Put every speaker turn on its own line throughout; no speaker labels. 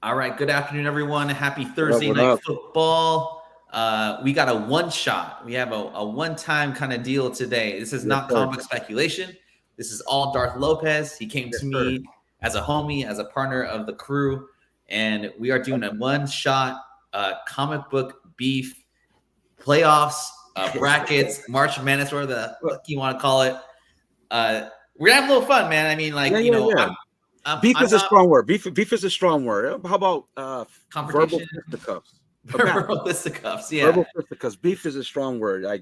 All right. Good afternoon, everyone. Happy
What up?
Thursday
What
night
up?
football. We got a one shot. We have a one-time kind of deal today. This is
Yes,
not
sir.
comic speculation. This is all Darth Lopez. He came
Yes,
to
sir.
me as a homie, as a partner of the crew, and we are doing a one-shot comic book beef playoffs, brackets, March Madness, whatever the fuck you want to call it. We're gonna have a little fun, man. I mean,
Yeah,
like,
yeah, yeah. Beef
I'm
is a
not
strong word. Beef is a strong word. How about verbal
confrontation.
fisticuffs?
Verbal fisticuffs, yeah.
Verbal fisticuffs. Beef is a strong word. I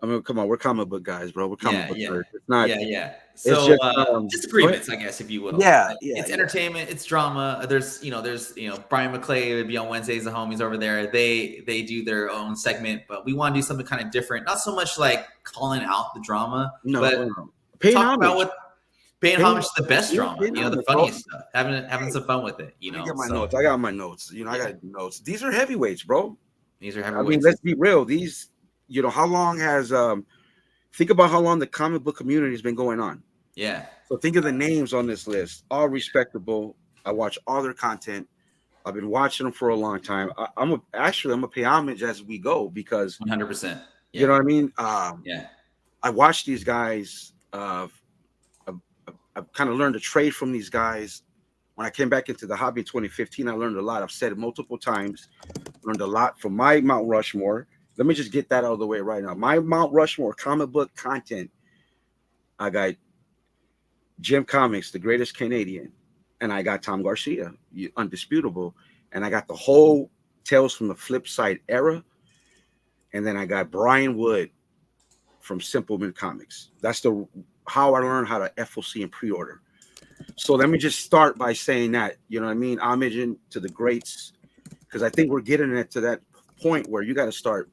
mean, come on, we're comic book guys, bro. We're comic
Yeah,
book
yeah,
nerds. It's not.
yeah.
It's
So
just. Go ahead.
disagreements, I guess, if you will.
Yeah, yeah,
It's
yeah.
entertainment, it's drama. There's Brian Mcleay would be on Wednesdays. The homies over there, they do their own segment, but we want to do something kind of different. Not so much like calling out the drama,
No,
but
no. Paying
talk about
homage.
what paying homage to the best
Yeah,
drama.
paying
The
homage, bro.
funniest stuff, having
Hey,
some fun with it.
let me get my
So
notes. I got my notes. I
yeah,
got notes. These are heavyweights, bro.
these are
I mean,
heavyweights.
let's be real. These, how long has think about how long the comic book community has been going on.
Yeah,
So think of the names on this list, all respectable. I watch all their content. I've been watching them for a long time. I'm gonna pay homage as we go because
100%.
you
Yeah,
know what I mean.
yeah,
I watch these guys. I've kind of learned to trade from these guys. When I came back into the hobby in 2015, I learned a lot. I've said it multiple times. Learned a lot from my Mount Rushmore. Let me just get that out of the way right now. My Mount Rushmore comic book content. I got Jim Comics, the greatest Canadian, and I got Tom Garcia, undisputable, and I got the whole Tales from the Flip Side era, and then I got Brian Wood from Simpleman Comics. That's the how I learned how to FOC and pre-order. So let me just start by saying that, you know what I mean, homaging to the greats, because I think we're getting it to that point where we got to start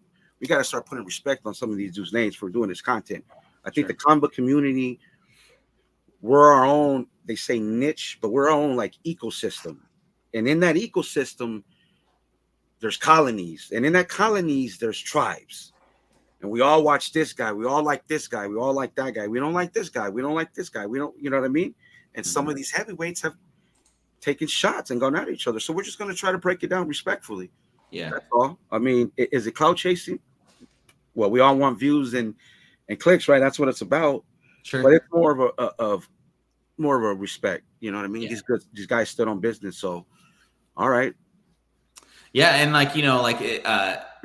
putting respect on some of these dudes' names for doing this content. I think
sure.
the comic book community, we're our own, they say niche, but we're our own like ecosystem. And in that ecosystem, there's colonies. And in that colonies, there's tribes. And we all watch this guy. We all like this guy. We all like that guy. We don't like this guy. We don't like this guy. We don't, you know what I mean? And some of these heavyweights have taken shots and gone at each other. So we're just going to try to break it down respectfully.
Yeah.
That's all. I mean, is it clout chasing? Well, we all want views and clicks, right? That's what it's about.
Sure.
But it's more of a respect. You know what I mean?
Yeah.
These guys stood on business. So, all right.
Yeah, and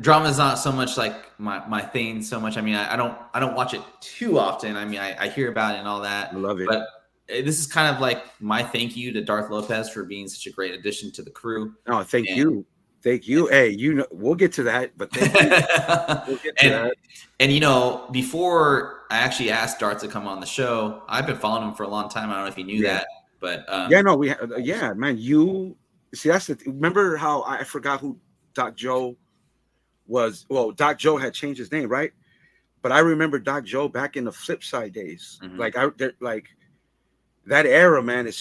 drama is not so much like my thing so much. I mean, I don't watch it too often. I mean, I hear about it and all that.
I love it.
But this is kind of like my thank you to Darth Lopez for being such a great addition to the crew.
Oh, thank you. Thank you. Hey, we'll get to that, but thank you. We'll get to that.
And before I actually asked Darth to come on the show, I've been following him for a long time. I don't know if you knew that, but
man. You see, remember how I forgot who Doc Joe was? Well, Doc Joe had changed his name, right? But I remember Doc Joe back in the Flip Side days.
Mm-hmm.
That era, man, it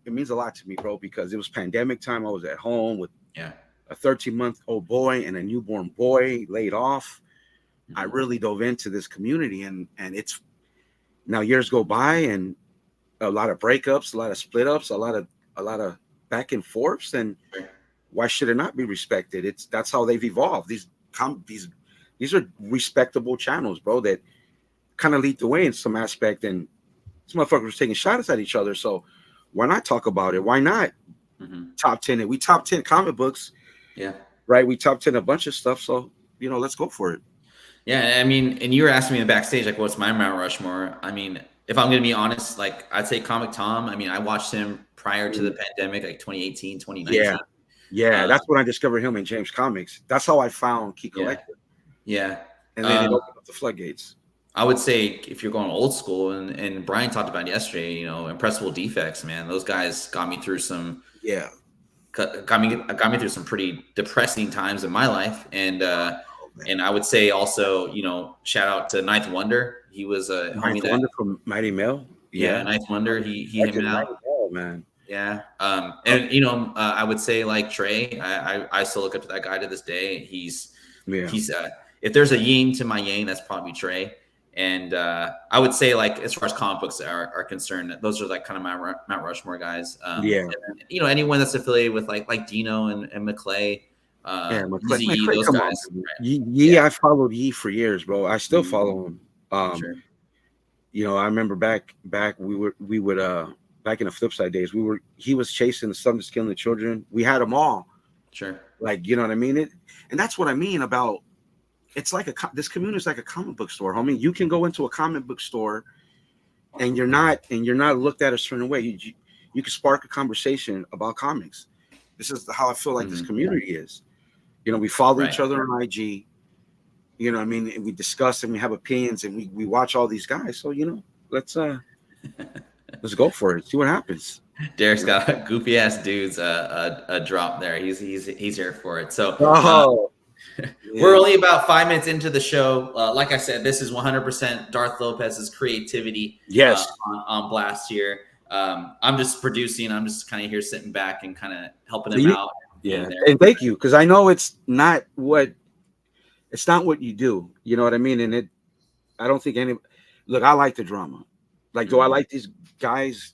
means a lot to me, bro, because it was pandemic time. I was at home with a 13-month-old boy and a newborn boy laid off. Mm-hmm. I really dove into this community, and it's now years go by and a lot of breakups, a lot of split ups, a lot of back and forths, and why should it not be respected? That's how they've evolved. These are respectable channels, bro, that kind of lead the way in some aspect, and these motherfuckers were taking shots at each other. So why not talk about it? Why not top 10 it? We top 10 comic books.
Yeah.
Right. We top 10 a bunch of stuff. So, let's go for it.
Yeah. I mean, and you were asking me in the backstage, like, what's my Mount Rushmore? I mean, if I'm going to be honest, like, I'd say Comic Tom. I mean, I watched him prior to the pandemic, like 2018, 2019.
Yeah. That's when I discovered him in James Comics. That's how I found Key Collector.
Yeah.
And then it opened up the floodgates.
I would say if you're going old school, and Brian talked about it yesterday, Impressible Defects, man, those guys got me through some got me through some pretty depressing times in my life, and I would say also, shout out to Ninth Wonder. He was a
Ninth Wonder from Mighty Mill.
Yeah, Ninth Wonder. He hit me out.
Man.
Yeah. I would say like Trey. I still look up to that guy to this day. He's if there's a yin to my yang, that's probably Trey. And I would say, like, as far as comic books are concerned, those are like kind of my Mount Rushmore guys. And, you know, anyone that's affiliated with like Dino and Mcleay,
Mcleay,
those guys.
Right? I followed Yee for years, bro. I still follow him.
Sure.
You know, I remember back we would back in the Flipside days, he was chasing the son that's killing the children. We had them all.
Sure.
Like, you know what I mean? And that's what I mean about. It's like this community is like a comic book store, homie. You can go into a comic book store, and you're not looked at a certain way. You can spark a conversation about comics. This is how I feel like this community is. You know, we follow each other on IG. You know what I mean? And we discuss and we have opinions and we watch all these guys. So, you know, let's go for it. See what happens.
Derek's got a goofy ass dudes a drop there. He's here for it. So we're only about 5 minutes into the show. Like I said, this is 100% Darth Lopez's creativity.
Yes,
on blast here. I'm just producing. I'm just kind of here sitting back and kind of helping him out.
Yeah, and thank you, because I know it's not what you do. You know what I mean? And I don't think look. I like the drama. Like, do I like these guys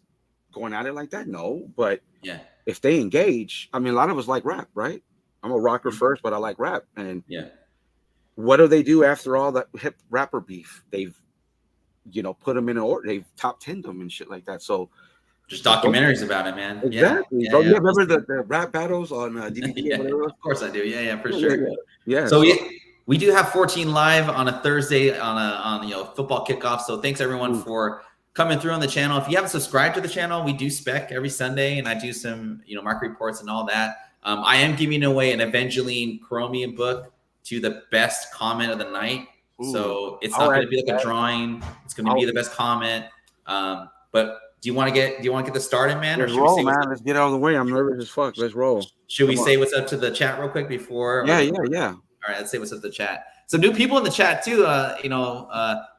going at it like that? No, but if they engage, I mean, a lot of us like rap, right? I'm a rocker first, but I like rap. And what do they do after all that hip rapper beef? They've, you know, put them in an order. They've top 10'd them and shit like that. So
just documentaries about it, man.
Exactly. Yeah, you remember the rap battles on DVD?
Of course I do. Yeah, for sure.
Yeah.
So we do have 14 live on a Thursday on you know, football kickoff. So thanks everyone for coming through on the channel. If you haven't subscribed to the channel, we do spec every Sunday, and I do some, you know, market reports and all that. I am giving away an Evangeline Chromium book to the best comment of the night. So it's not going to be like a drawing. It's going to be the best comment. But do you want to get this started, man?
Let's roll, man. Let's get out of the way. I'm nervous as fuck. Let's roll.
Should we say what's up to the chat real quick before?
Yeah.
All right, let's say what's up to the chat. Some new people in the chat too. You know,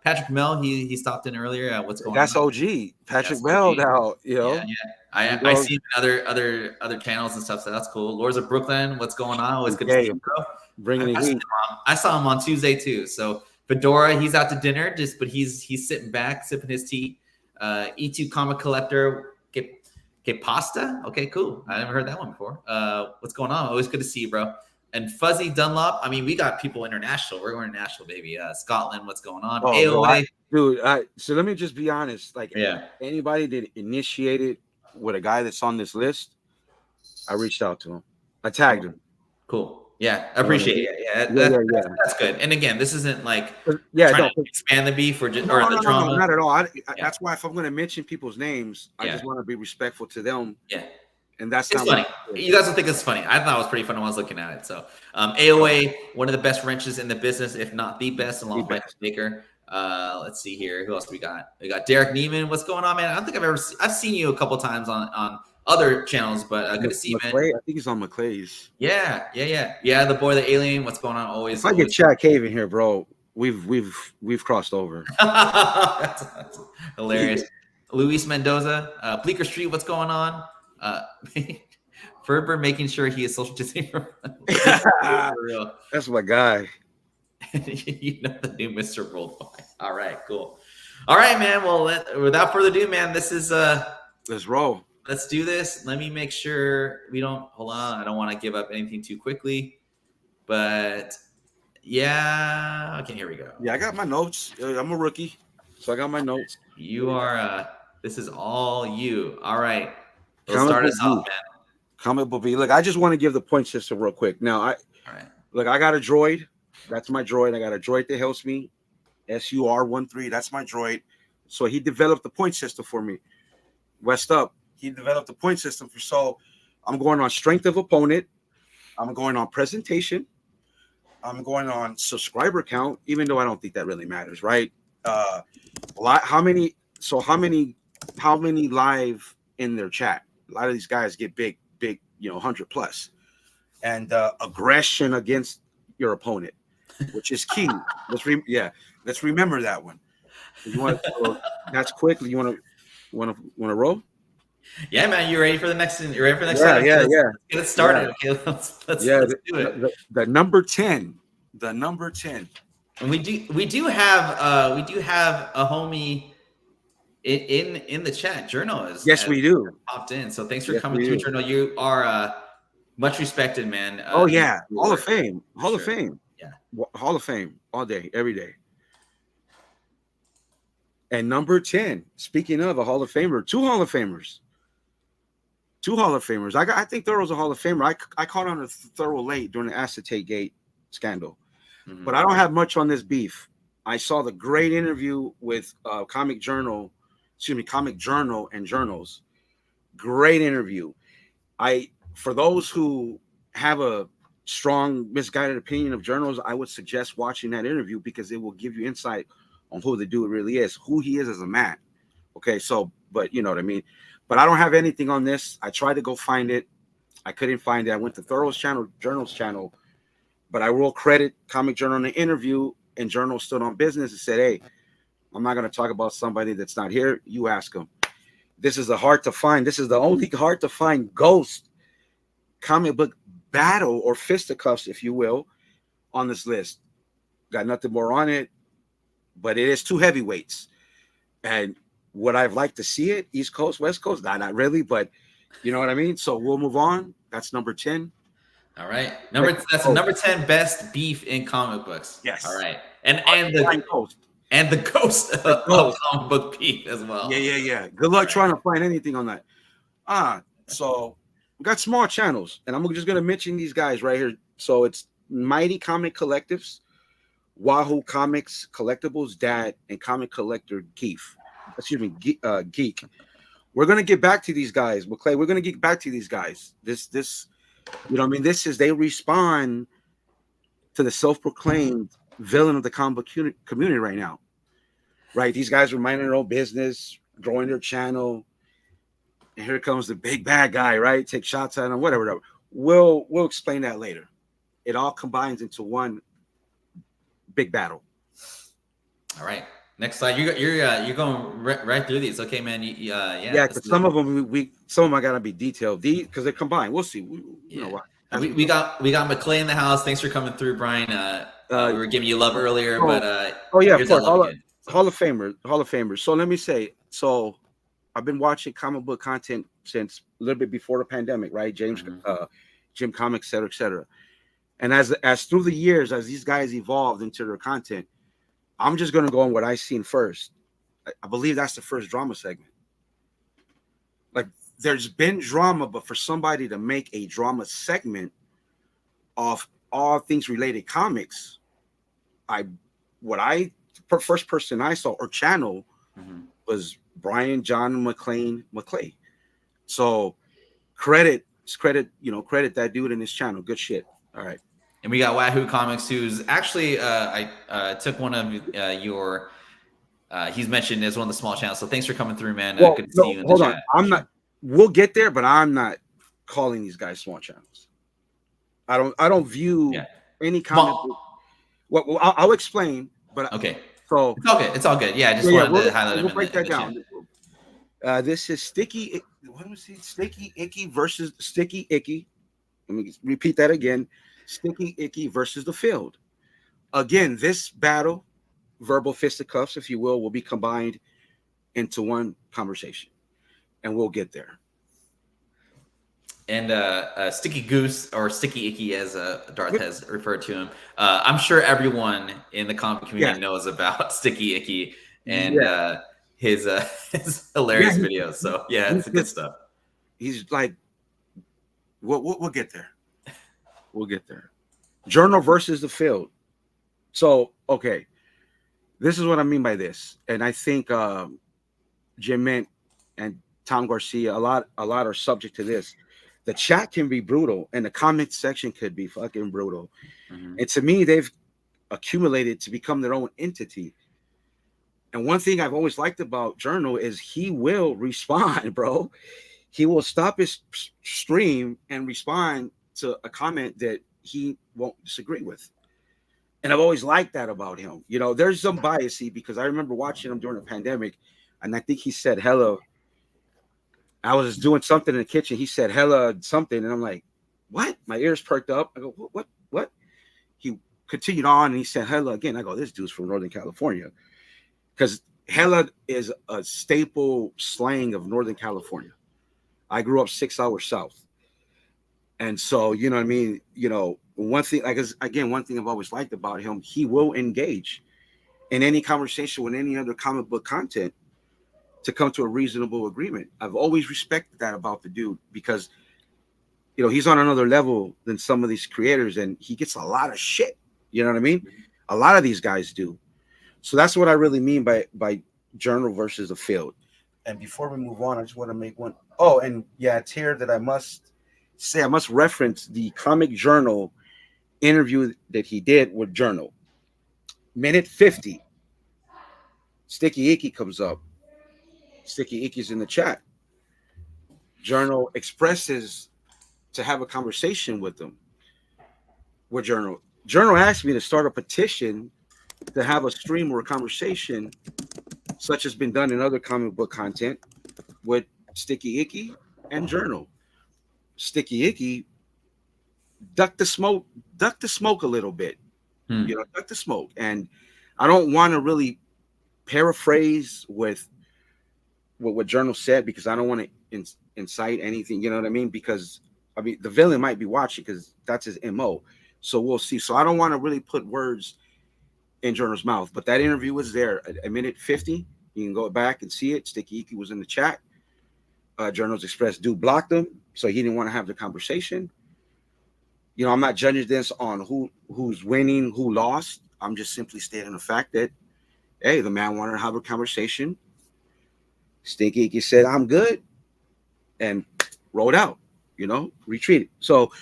Patrick Mel, he stopped in earlier. What's going on?
That's OG. Patrick Mel now. You know.
Yeah. I see him in other channels and stuff, so that's cool. Lords of Brooklyn, what's going on? Always good to see you, bro.
Bringing it heat.
I saw him on Tuesday too. So Fedora, he's out to dinner, but he's sitting back, sipping his tea. E2 Comic Collector, que pasta? Okay, cool. I never heard that one before. What's going on? Always good to see you, bro. And Fuzzy Dunlop. I mean, we got people international. We're going international, baby. Scotland, what's going on? AOA.
Dude, so let me just be honest. Like, anybody that initiated with a guy that's on this list, I reached out to him. I tagged him.
Cool. Yeah, I appreciate it. That's good. And again, this isn't like trying to expand the beef or the drama.
No, not at all. That's why if I'm going to mention people's names, I just want to be respectful to them.
Yeah.
And that's
it's funny. You guys don't think it's funny. I thought it was pretty fun when I was looking at it. So AOA, one of the best wrenches in the business, if not the best, along with Mike Baker. Let's see here. Who else we got? We got Derek Neiman. What's going on, man? I don't think I've seen you a couple times on other channels, but good to see you, man.
I think he's on Mcleay's.
Yeah. The boy, the alien. What's going on? Always.
If I get Chad Cave in here, bro, we've crossed over.
that's hilarious. Luis Mendoza, Bleecker Street. What's going on? Ferber making sure he is social distancing. For real.
That's my guy.
You know the new Mr. Worldwide. All right, cool. All right, man. Well, without further ado, man, this is
let's roll.
Let's do this. Let me make sure we don't hold on. I don't want to give up anything too quickly. But yeah, okay, here we go.
Yeah, I got my notes. I'm a rookie, so I got my notes.
You are this is all you. All right. Let's start us off, man.
Comic book B. Look, I just want to give the point system real quick. Now, I got a droid. That's my droid. I got a droid that helps me. SUR13. That's my droid. So he developed the point system for me. West up. He developed the point system so I'm going on strength of opponent. I'm going on presentation. I'm going on subscriber count, even though I don't think that really matters, right? How many live in their chat? A lot of these guys get big, 100 plus, and aggression against your opponent, which is key. Let's remember that one. You want that's quick. You want to roll?
Yeah, man. You ready for the next? You ready for the next?
Yeah.
Let's get it started. Okay, let's do it.
The number 10. The number 10.
And we do have a homie in the chat. Jerno
Yes, we do.
popped in. So thanks for coming through, Jerno. You are much respected, man.
Oh yeah, Hall of Fame,
Hall of Fame.
Yeah, Hall of Fame all day, every day. And number 10, speaking of a Hall of Famer, two Hall of Famers. I think Thoro's a Hall of Famer. I caught on a Thoro late during the acetate gate scandal, but I don't have much on this beef. I saw the great interview with Comic Journal and Journals. Great interview. For those who have a strong misguided opinion of Journals, I would suggest watching that interview because it will give you insight on who the dude really is, who he is as a man. Okay, so, but you know what I mean? But I don't have anything on this. I tried to go find it. I couldn't find it. I went to Thoro's channel, Journal's channel, but I will credit Comic Journal in the interview, and Journal stood on business and said, hey, I'm not going to talk about somebody that's not here. You ask him. This is the only hard to find ghost comic book battle or fisticuffs, if you will, on this list. Got nothing more on it. But it is two heavyweights. And would I like to see it? East Coast, West Coast? Not really, but you know what I mean? So we'll move on. That's number 10.
All right. Number 10 best beef in comic books.
Yes.
All right. And the ghost of comic book beef as well.
Yeah. Good luck trying to find anything on that. So we got small channels, and I'm just gonna mention these guys right here. So it's Mighty Comic Collectives, Wahoo Comics Collectibles, Dad, and Comic Collector Geek. We're gonna get back to these guys, Mcleay. We're gonna get back to these guys. This, you know, what I mean, they respond to the self-proclaimed villain of the comic book community right now. Right, these guys are minding their own business, growing their channel, and here comes the big bad guy. Right, take shots at him, whatever. We'll explain that later. It all combines into one big battle.
All right, next slide. You're going right through these. Okay, man.
Yeah. But some of them I gotta be detailed. These because they're combined. We'll see. You know what?
We got Mcleay in the house. Thanks for coming through, Brian. We were giving you love earlier, but
of course, Hall of Famers. So let me say, I've been watching comic book content since a little bit before the pandemic, right? Jim Comics, et cetera. And as through the years, as these guys evolved into their content, I'm just going to go on what I've seen first. I believe that's the first drama segment. Like, there's been drama, but for somebody to make a drama segment of all things related comics, first person I saw or channel was Brian John Mcleay. So credit that dude in his channel. Good shit. All right.
And we got Wahoo Comics, who's actually I took one of your he's mentioned as one of the small channels. So thanks for coming through, man. Good to see you in the chat.
We'll get there, but I'm not calling these guys small channels. I don't view any comic book. Well, I'll explain, but
okay.
So
it's all good. Yeah, I just wanted to highlight them.
We'll break that down. This is Sticky. What do we see? Sticky Icky versus Sticky Icky. Let me repeat that again. Sticky Icky versus the Field. Again, this battle, verbal fisticuffs, if you will be combined into one conversation, and we'll get there.
And Sticky Goose, or Sticky Icky as Darth has referred to him, I'm sure everyone in the comic community knows about Sticky Icky and his hilarious videos. So it's good stuff.
He's like, we'll get there. We'll get there. Jerno versus the Field. So, okay. This is what I mean by this. And I think Jim Mint and Tom Garcia, a lot are subject to this. The chat can be brutal, and the comment section could be fucking brutal. And to me, they've accumulated to become their own entity. And one thing I've always liked about Jerno is he will respond, bro. He will stop his stream and respond to a comment that he won't disagree with. And I've always liked that about him. You know, there's some biasy because I remember watching him during the pandemic, and I think he said hello. I was doing something in the kitchen. He said hella something, and I'm like, what? My ears perked up. I go, what? He continued on, and he said hella again. I go, this dude's from Northern California, because hella is a staple slang of Northern California. I grew up 6 hours south, and so you know what I mean. You know, one thing, like again, one thing I've always liked about him, he will engage in any conversation with any other comic book content to come to a reasonable agreement. I've always respected that about the dude, because you know he's on another level than some of these creators, and he gets a lot of shit. You know what I mean? A lot of these guys do. So that's what I really mean by Jerno versus the field. And before we move on, I just want to make one. Oh, and yeah, it's here that I must say, I must reference the Comic Journal interview that he did with Jerno. Minute 50. StickeyG comes up. StickeyG's in the chat. Jerno expresses to have a conversation with him. With Jerno. Jerno asked me to start a petition to have a stream or a conversation such as been done in other comic book content with StickeyG and Jerno. StickeyG duck the smoke a little bit. You know, duck the smoke. And I don't want to really paraphrase with what Jerno said, because I don't want to incite anything, you know what I mean? Because I mean the villain might be watching, because that's his MO. So we'll see. So I don't want to really put words in Jerno's mouth, but that interview was there at a minute 50. You can go back and see it. StickeyG was in the chat. Jerno's expressed dude blocked him, so he didn't want to have the conversation. You know, I'm not judging this on who's winning, who lost. I'm just simply stating the fact that, hey, the man wanted to have a conversation. StickeyG said, I'm good, and rolled out, you know, retreated. So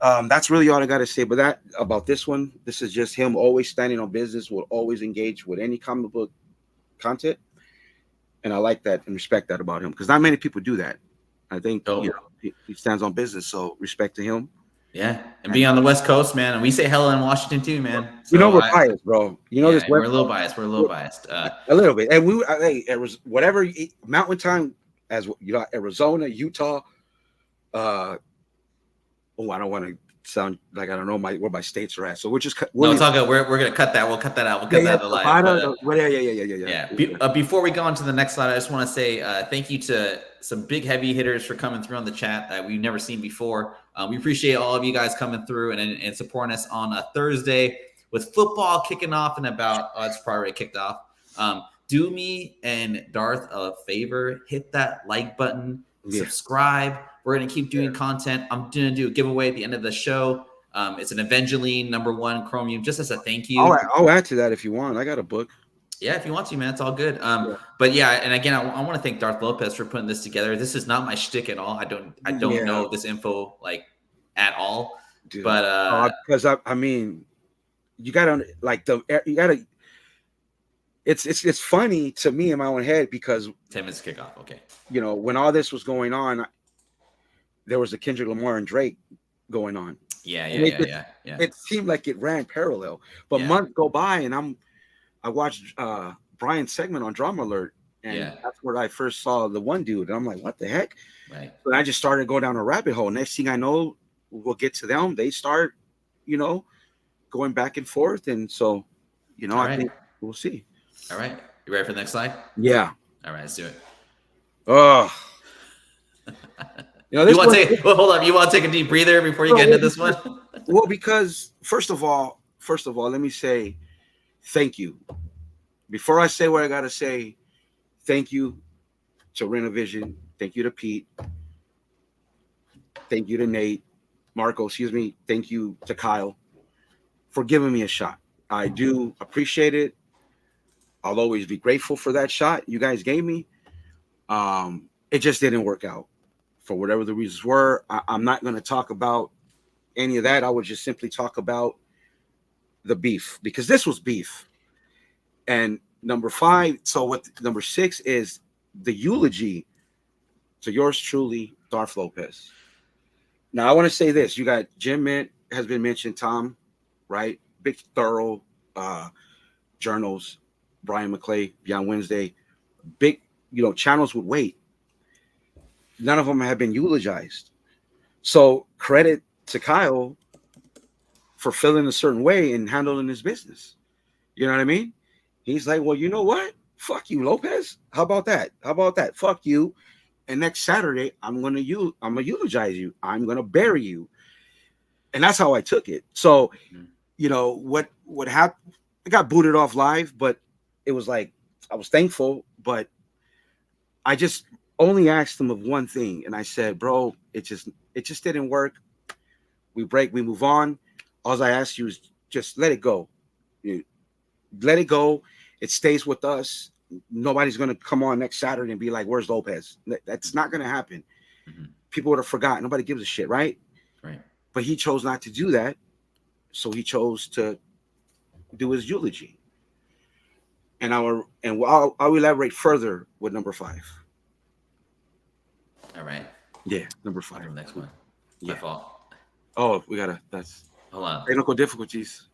that's really all I got to say. But that about this one, this is just him always standing on business, will always engage with any comic book content. And I like that and respect that about him, because not many people do that. I think you know, he stands on business, so respect to him.
Yeah, and being on the West Coast, man, and we say hella in Washington too, man. So
you know we're biased, bro. You know this.
We're a little biased. We're a little biased.
A little bit, and hey, it was whatever Mountain Time, as you know, Arizona, Utah. I don't want to sound like I don't know where my states are at. So we're just
we're gonna cut that. We'll cut that out. We'll cut that out of live. Yeah. Before we go on to the next slide, I just want to say thank you to some big heavy hitters for coming through on the chat that we've never seen before. We appreciate all of you guys coming through and supporting us on a Thursday with football kicking off in about. It's probably already kicked off. Do me and Darth a favor, hit that like button, subscribe. We're going to keep doing content. I'm going to do a giveaway at the end of the show. It's an Evangeline #1 Chromium, just as a thank you.
I'll add to that if you want. I got a book.
Yeah, if you want to, man, it's all good. But yeah, and again, I want to thank Darth Lopez for putting this together. This is not my shtick at all. I don't know this info like at all. Dude. But
because I mean, you gotta It's funny to me in my own head, because
10 minutes kickoff. Okay.
You know, when all this was going on, there was a Kendrick Lamar and Drake going on.
Yeah.
It seemed like it ran parallel, but months go by, and I watched Brian's segment on Drama Alert, and that's where I first saw the one dude, and I'm like, what the heck?
Right.
But I just started going down a rabbit hole. Next thing I know, we'll get to them. They start, you know, going back and forth, and so, you know, I think we'll see.
All right, you ready for the next slide?
Yeah.
All right, let's do it.
Oh.
You want to take? Well, hold on. You want to take a deep breather before you get into this one?
Well, because first of all, let me say thank you. Before I say what I gotta say, thank you to Renovision. Thank you to Pete. Thank you to Nate, Marco. Excuse me. Thank you to Kyle for giving me a shot. I do appreciate it. I'll always be grateful for that shot you guys gave me. It just didn't work out for whatever the reasons were. I'm not going to talk about any of that. I would just simply talk about the beef, because this was beef. And number 5. So what number 6 is the eulogy to yours truly, Darth Lopez. Now I want to say this: you got Jim Mint has been mentioned, Tom, right? Big Thorough, journals, Brian Mcleay, Beyond Wednesday, big, you know, channels would wait. None of them have been eulogized. So credit to Kyle for feeling a certain way and handling his business. You know what I mean? He's like, well, you know what? Fuck you, Lopez. How about that? How about that? Fuck you. And next Saturday, I'm gonna eulogize you. I'm gonna bury you. And that's how I took it. So, you know, what happened? I got booted off live, but it was like I was thankful, but I just only asked him of one thing, and I said, bro, it just didn't work. We break, we move on. All I ask you is just let it go. Let it go. It stays with us. Nobody's going to come on next Saturday and be like, where's Lopez? That's not going to happen. People would have forgotten. Nobody gives a shit, right?
Right.
But he chose not to do that. So he chose to do his eulogy. And I'll elaborate further with number 5.
All right.
Yeah, number 5.
Next one.
Yeah.
My fault.
Oh, that's
hold on.
Technical difficulties.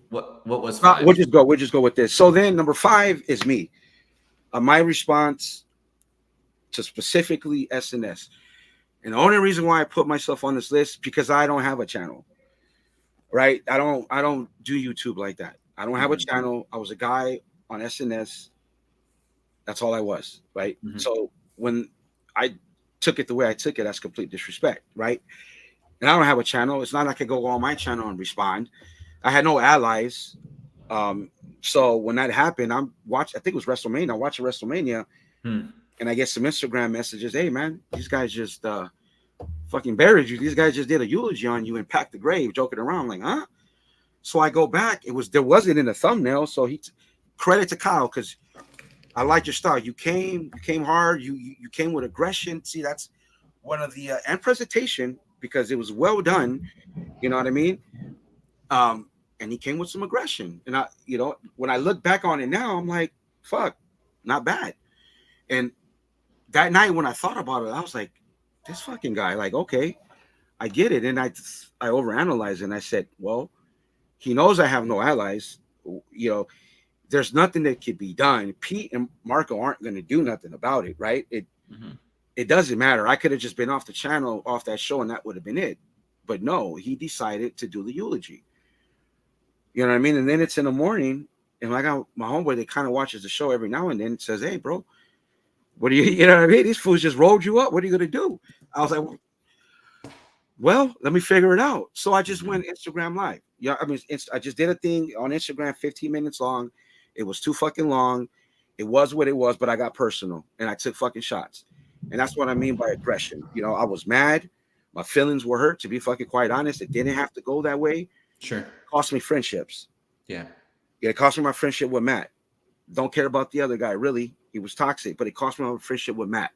What was 5?
We'll just go with this. So then number 5 is me. My response to specifically SNS. And the only reason why I put myself on this list because I don't have a channel. Right? I don't do YouTube like that. I don't have a channel. I was a guy on SNS. That's all I was, right? So when I took it the way I took it, that's complete disrespect, right? And I don't have a channel. It's not like I could go on my channel and respond. I had no allies. So when that happened, I think it was WrestleMania. I watched WrestleMania and I get some Instagram messages. Hey man, these guys just fucking buried you. These guys just did a eulogy on you and packed the grave, joking around. Like, huh? So I go back. There wasn't in the thumbnail. So credit to Kyle because I like your style. You came hard. You came with aggression. See, that's one of the and presentation because it was well done. You know what I mean? And he came with some aggression. And when I look back on it now, I'm like, fuck, not bad. And that night when I thought about it, I was like, this fucking guy, like, okay, I get it. And I overanalyzed and I said, well, he knows I have no allies. There's nothing that could be done. Pete and Marco aren't going to do nothing about it, right? It doesn't matter. I could have just been off the channel, off that show, and that would have been it. But no, he decided to do the eulogy. You know what I mean? And then it's in the morning, and I got my homeboy that kind of watches the show every now and then. Says, "Hey, bro, what do you know what I mean? These fools just rolled you up. What are you gonna do?" I was like, "Well, let me figure it out." So I just went Instagram Live. Yeah, I mean, I just did a thing on Instagram, 15 minutes long. It was too fucking long. It was what it was, but I got personal and I took fucking shots. And that's what I mean by aggression. I was mad. My feelings were hurt, to be fucking quite honest. It didn't have to go that way.
Sure.
It cost me friendships.
Yeah.
It cost me my friendship with Matt. Don't care about the other guy, really. He was toxic, but it cost me my friendship with Matt.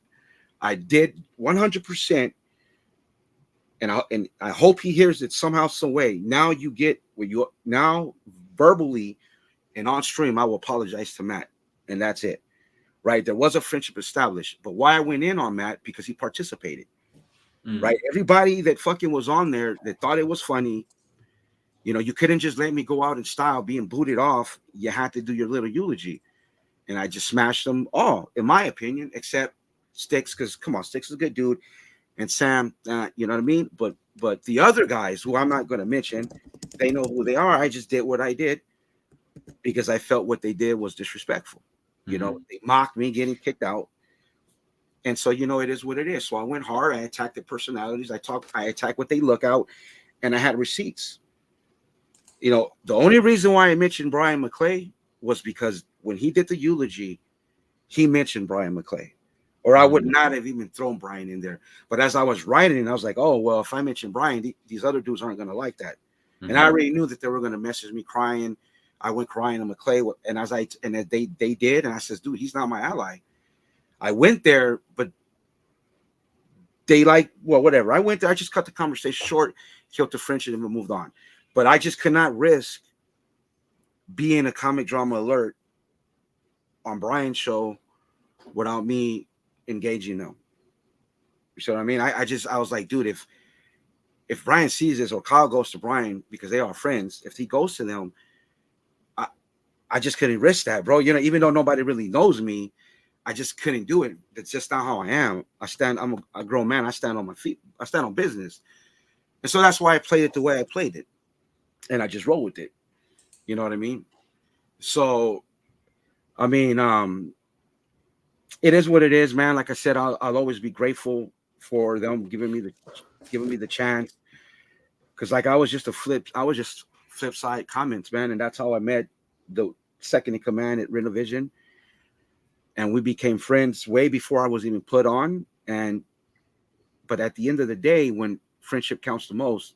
I did 100%. And I hope he hears it somehow, some way. Now you get what you now verbally and on stream, I will apologize to Matt. And that's it. Right? There was a friendship established. But why I went in on Matt? Because he participated. Right? Everybody that fucking was on there that thought it was funny, you couldn't just let me go out in style being booted off. You had to do your little eulogy. And I just smashed them all, in my opinion, except Sticks, because come on, Sticks is a good dude. And Sam, you know what I mean? But the other guys who I'm not going to mention, they know who they are. I just did what I did because I felt what they did was disrespectful. They mocked me getting kicked out. And so, it is what it is. So I went hard. I attacked the personalities. I attacked what they look out, and I had receipts. The only reason why I mentioned Brian Mcleay was because when he did the eulogy, he mentioned Brian Mcleay. Or I would not have even thrown Brian in there. But as I was writing, I was like, oh, well, if I mention Brian, these other dudes aren't going to like that. And I already knew that they were going to message me crying. I went crying to Mcleay, and they did. And I says, dude, he's not my ally. I went there, but they whatever. I went there. I just cut the conversation short, killed the friendship, and moved on. But I just could not risk being a comic drama alert on Brian's show without me engaging them. You see what I mean? I was like, dude, if Brian sees this or Kyle goes to Brian because they are friends, if he goes to them, I just couldn't risk that, bro. Even though nobody really knows me, I just couldn't do it. That's just not how I am. I'm a grown man. I stand on my feet. I stand on business. And so that's why I played it the way I played it. And I just roll with it. You know what I mean? So, I mean, it is what it is, man. Like I said, I'll always be grateful for them giving me the chance. Because like I was just flip side comments, man. And that's how I met the second in command at Renovision. And we became friends way before I was even put on. But at the end of the day, when friendship counts the most,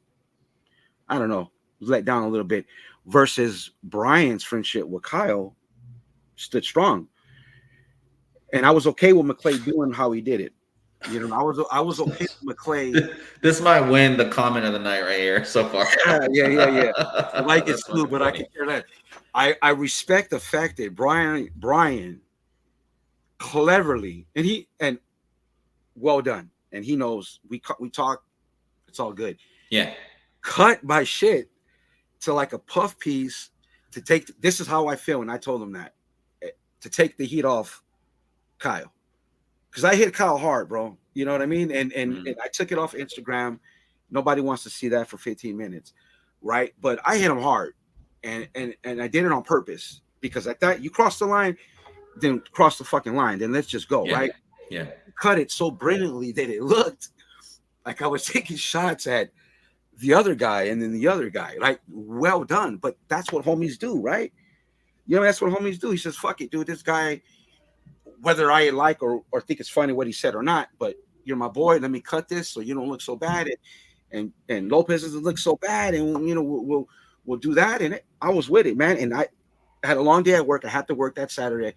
I don't know, was let down a little bit. Versus Brian's friendship with Kyle stood strong. And I was okay with Mcleay doing how he did it. You know, I was okay with Mcleay.
This might win the comment of the night right here so far.
Yeah. I like it too, but funny. I can hear that. I respect the fact that Brian cleverly and well done, and he knows we talk. It's all good.
Yeah.
Cut my shit to like a puff piece to take. This is how I feel, and I told him that to take the heat off Kyle, because I hit Kyle hard, bro. You know what I mean? And I took it off Instagram. Nobody wants to see that for 15 minutes, right? But I hit him hard, and I did it on purpose because I thought you crossed the line, then cross the fucking line. Then let's just go, right?
Yeah.
Cut it so brilliantly that it looked like I was taking shots at the other guy and then the other guy. Like, well done. But that's what homies do, right? You know, that's what homies do. He says, fuck it, dude. This guy, whether I like or think it's funny what he said or not, but you're my boy. Let me cut this so you don't look so bad. And Lopez doesn't look so bad. And, you know, we'll do that. And I was with it, man. And I had a long day at work. I had to work that Saturday.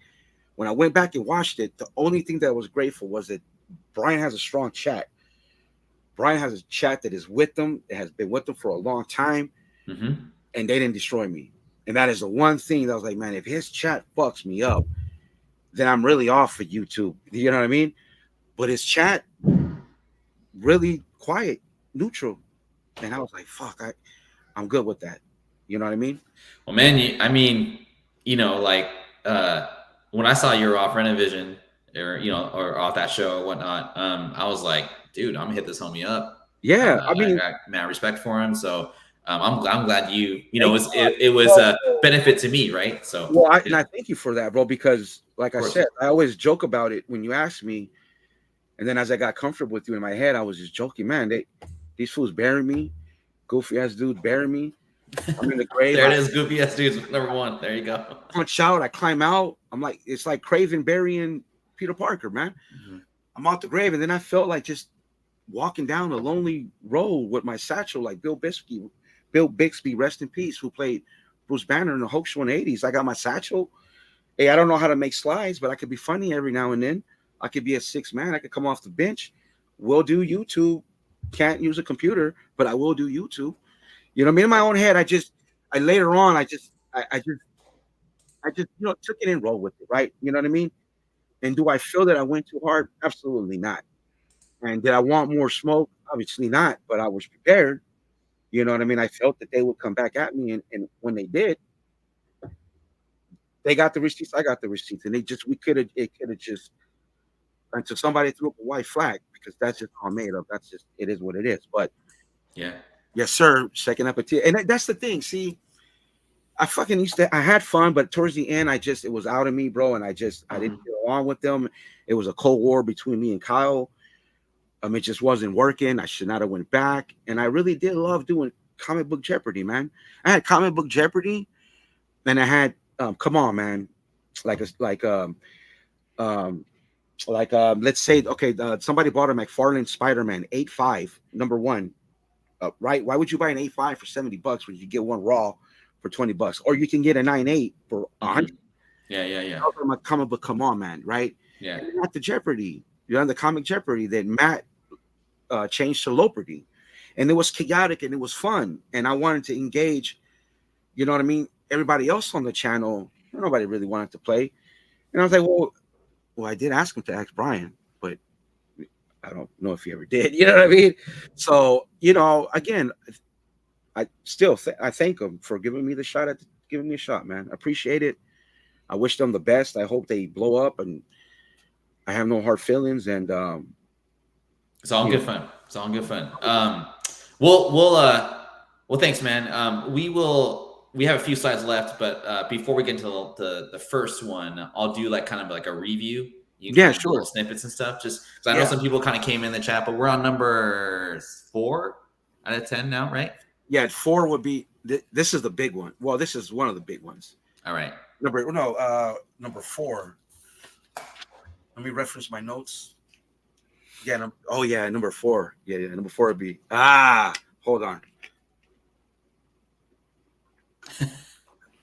When I went back and watched it, the only thing that I was grateful was that Brian has a strong chat. Brian has a chat that is with them. It has been with them for a long time.
Mm-hmm.
And they didn't destroy me. And that is the one thing that I was like, man, if his chat fucks me up, then I'm really off for YouTube. You know what I mean? But his chat, really quiet, neutral. And I was like, fuck, I'm good with that. You know what I mean?
Well, man, when I saw you were off Renovision or off that show or whatnot, I was like, dude, I'm gonna hit this homie up.
Yeah,
I got mad respect for him. So I'm glad it was a benefit to me, right? So
well, I thank you for that, bro, because like I said, I always joke about it when you ask me, and then as I got comfortable with you in my head, I was just joking, man. These fools bury me, goofy ass dude bury me. I'm in the grave.
There it is, goofy ass dudes number one. There you go.
Punch out, I climb out. I'm like, it's like Craven burying Peter Parker, man. Mm-hmm. I'm out the grave, and then I felt like just walking down a lonely road with my satchel, like Bill Bixby, rest in peace, who played Bruce Banner in the Hulk show in the 80s. I got my satchel. Hey, I don't know how to make slides, but I could be funny every now and then. I could be a 6-man. I could come off the bench. We'll do YouTube. Can't use a computer, but I will do YouTube. You know what I mean? In my own head, I later on, I just took it and rolled with it, right? You know what I mean? And do I feel that I went too hard? Absolutely not. And did I want more smoke? Obviously not, but I was prepared. You know what I mean? I felt that they would come back at me, and when they did, they got the receipts. I got the receipts, and it could have just until somebody threw up a white flag, because that's just all made up. That's just, it is what it is. But
yeah,
yes, sir. Second up a tier, and that's the thing. See, I had fun, but towards the end, it was out of me, bro, and I didn't get along with them. It was a cold war between me and Kyle. It just wasn't working. I should not have went back. And I really did love doing Comic Book Jeopardy, man. I had Comic Book Jeopardy, and I had come on, man. Let's say, okay, somebody bought a McFarlane Spider-Man 8.5, number 1. Right? Why would you buy an 8.5 for $70 when you get one raw for $20? Or you can get a 9.8 for $100.
Yeah.
My comic book, come on, man, right?
Yeah.
And not the Jeopardy. You're on the Comic Jeopardy that Matt changed to Loperty, and it was chaotic and it was fun, and I wanted to engage. You know what I mean? Everybody else on the channel, nobody really wanted to play, and I was like, well, I did ask him to ask Brian, but I don't know if he ever did. You know what I mean? So, again, I still I thank him for giving me a shot, man. I appreciate it. I wish them the best. I hope they blow up and I have no hard feelings, and
it's all good fun. It's all good fun. Well, thanks, man. We have a few slides left, but before we get into the first one, I'll do like kind of like a review. You
yeah,
kind of
sure.
little snippets and stuff, just because I know some people kind of came in the chat, but we're on number 4 out of 10 now, right?
Yeah, 4 would be. This is the big one. Well, this is one of the big ones.
All right.
Number 4. Let me reference my notes. Yeah. Number 4. Yeah. Number 4 would be. Hold on.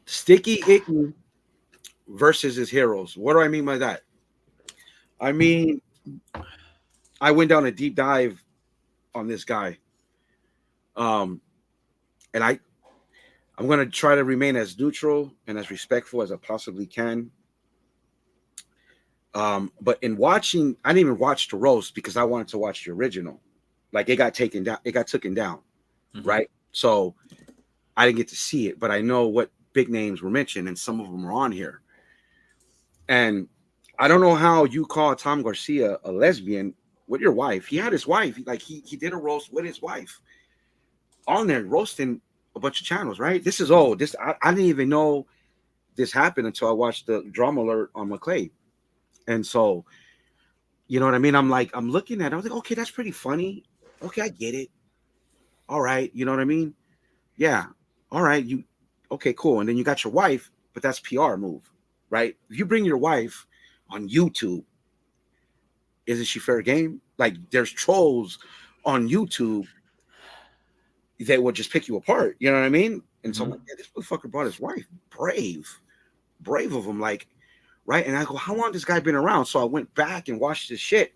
Sticky Icky versus his heroes. What do I mean by that? I mean, I went down a deep dive on this guy. And I'm going to try to remain as neutral and as respectful as I possibly can. But in watching, I didn't even watch the roast because I wanted to watch the original. Like it got taken down. It got taken down, right? So I didn't get to see it, but I know what big names were mentioned, and some of them were on here. And I don't know how you call Tom Garcia a lesbian with your wife. He had his wife. He did a roast with his wife on there, roasting a bunch of channels, right? This is old. I didn't even know this happened until I watched the drama alert on Mcleay. And so, you know what I mean? I'm looking at it. I was like, okay, that's pretty funny. Okay, I get it. All right. You know what I mean? Yeah. All right. Okay, cool. And then you got your wife, but that's PR move, right? If you bring your wife on YouTube, isn't she fair game? Like there's trolls on YouTube that will just pick you apart. You know what I mean? And so I'm like, yeah, this motherfucker brought his wife. Brave of him. Like, right? And I go, how long this guy been around? So I went back and watched his shit.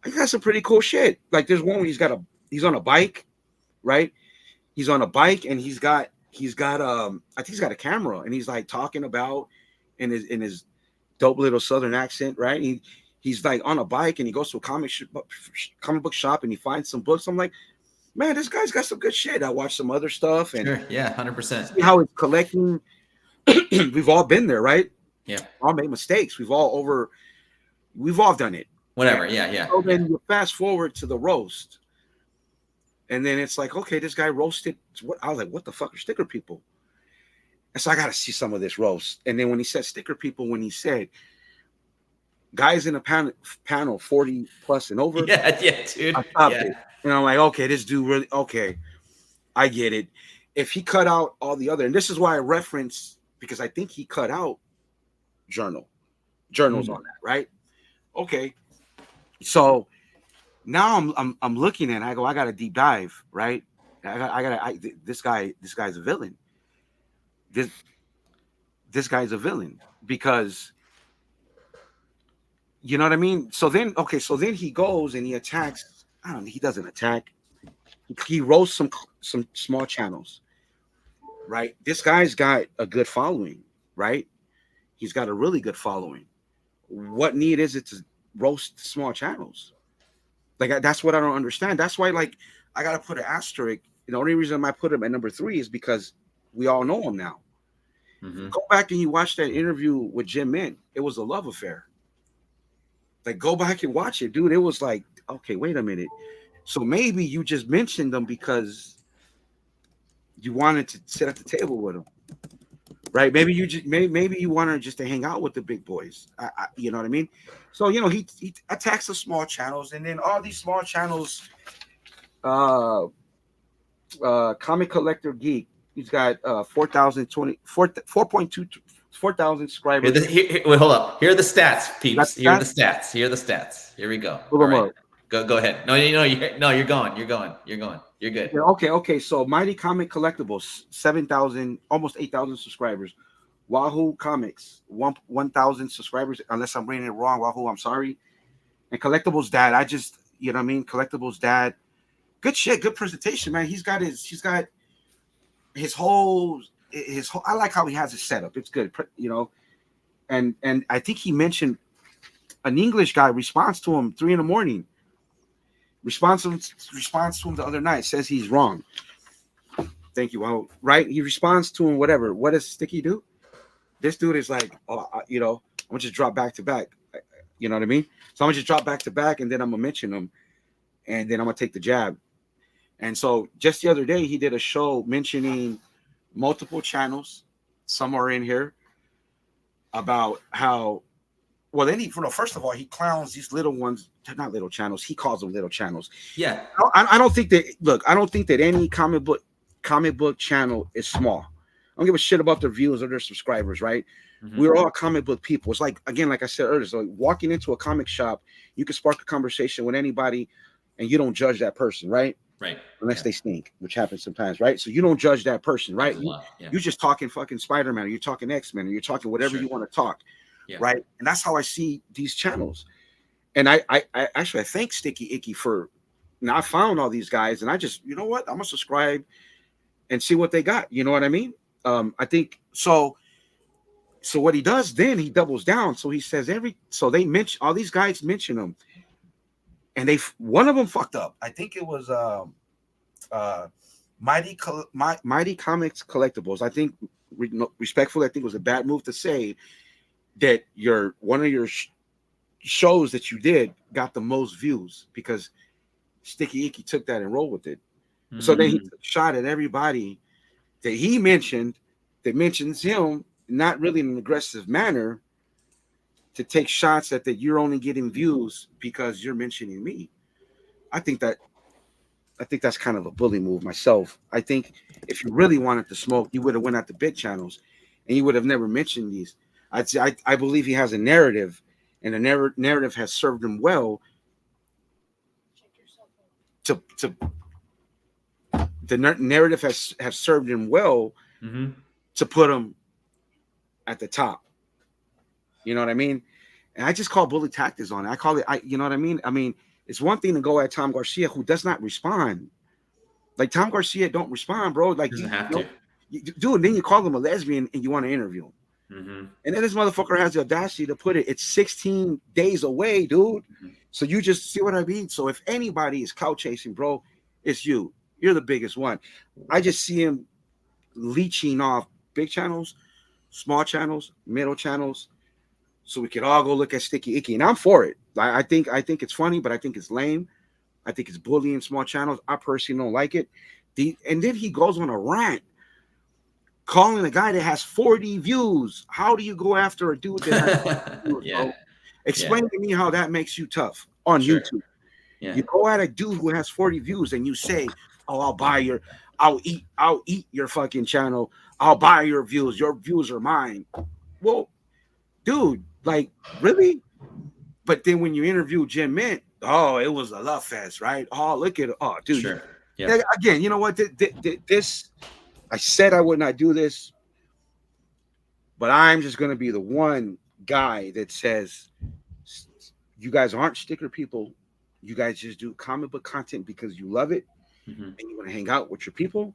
I got some pretty cool shit. Like there's one where he's on a bike, right? He's on a bike and he's got I think he's got a camera and he's like talking about in his dope little southern accent, right? He's like on a bike and he goes to a comic book shop and he finds some books. I'm like, man, this guy's got some good shit. I watched some other stuff and
sure. Yeah, 100%.
See how it's collecting. We've all been there, right?
Yeah.
All made mistakes. We've all done it.
Whatever. Yeah.
So then you fast forward to the roast. And then it's like, okay, this guy roasted. I was like, what the fuck are sticker people? And so I got to see some of this roast. And then when he said sticker people, when he said guys in a panel 40 plus and over.
Yeah, dude.
I stopped it. And I'm like, okay, this dude really, okay, I get it. If he cut out all the other, and this is why I reference, because I think he cut out Jerno. Jerno's on that, right? Okay. So now I'm looking at it, I go, I got a deep dive, right? This guy's a villain. This guy's a villain because you know what I mean? So then he goes and he attacks. I don't know, he doesn't attack. He roasts some small channels, right? This guy's got a good following, right? He's got a really good following. What need is it to roast small channels? Like that's what I don't understand. That's why, like, I gotta put an asterisk. And the only reason I put him at number 3 is because we all know him now. Go back and you watch that interview with Jim Mint. It was a love affair. Like, go back and watch it, dude. It was like, okay, wait a minute. So maybe you just mentioned them because you wanted to sit at the table with them, right? Maybe you wanted just to hang out with the big boys. You know what I mean? So you know he attacks the small channels, and then all these small channels. Comic Collector Geek. He's got 4,000 subscribers.
Wait, hold up. Here are the stats, peeps. Here are the stats. Here we go. All right. Go ahead. No, you're going. You're good.
Okay. So Mighty Comic Collectibles, 7,000, almost 8,000 subscribers. Wahoo Comics, 1,000 subscribers. Unless I'm reading it wrong, Wahoo, I'm sorry. And Collectibles Dad, you know what I mean? Collectibles Dad, good shit, good presentation, man. He's got his whole. I like how he has it set up. It's good, you know. And I think he mentioned an English guy responds to him 3 a.m. Responds to him the other night. Says he's wrong. Thank you. Well, right? He responds to him. Whatever. What does Sticky do? This dude is like, you know, I'm gonna just drop back to back. You know what I mean? So I'm gonna just drop back to back, and then I'm gonna mention them, and then I'm gonna take the jab. And so just the other day, he did a show mentioning multiple channels. Some are in here about how. Well, then first of all, he clowns these little ones, not little channels. He calls them little channels.
Yeah.
I don't think that. Look, I don't think that any comic book channel is small. I don't give a shit about their views or their subscribers, right? Mm-hmm. We're all comic book people. It's like, again, like I said earlier, so like walking into a comic shop, you can spark a conversation with anybody, and you don't judge that person, right?
Right.
Unless they stink, which happens sometimes, right? So you don't judge that person, right? You're just talking fucking Spider-Man, or you're talking X-Men, or you're talking whatever you want to talk, right? And that's how I see these channels. And I actually thank StickeyG for. Now I found all these guys, and I just, you know what? I'm gonna subscribe and see what they got. You know what I mean? I think so. So what he does then, he doubles down. So he says so they mention all these guys mention him, and one of them fucked up. I think it was Mighty Comics Collectibles. I think respectfully, I think it was a bad move to say that one of your shows that you did got the most views, because StickeyG took that and rolled with it. Mm-hmm. So then he took a shot at everybody that he mentioned that mentions him, not really in an aggressive manner, to take shots at that you're only getting views because you're mentioning me. I think that's kind of a bully move myself. I think if you really wanted to smoke, you would have went at the big channels and you would have never mentioned these. I believe he has a narrative, and the narrative has served him well. The narrative has served him well to put him at the top. You know what I mean? And I just call bully tactics on it. I call it, you know what I mean? I mean, it's one thing to go at Tom Garcia, who does not respond. Like, Tom Garcia don't respond, bro. Like,
doesn't have to.
Dude, then you call him a lesbian and you want to interview him. Mm-hmm. And then this motherfucker has the audacity to put it's 16 days away, dude. Mm-hmm. So you just see what I mean? So if anybody is couch chasing, bro, it's you. You're the biggest one. I just see him leeching off big channels, small channels, middle channels, so we could all go look at StickeyG. And I'm for it. I think it's funny, but I think it's lame. I think it's bullying small channels. I personally don't like it. And then he goes on a rant, calling a guy that has 40 views. How do you go after a dude that has 40 views, bro? Explain to me how that makes you tough on YouTube. Yeah. You go at a dude who has 40 views and you say, "Oh, I'll eat your fucking channel. I'll buy your views. Your views are mine." Well, dude, like, really? But then when you interview Jim Mint, oh, it was a love fest, right? Oh, look at it. Oh, dude. Sure. Yeah. Again, you know what? This, I said I would not do this, but I'm just going to be the one guy that says, you guys aren't sticker people. You guys just do comic book content because you love it, and you want to hang out with your people,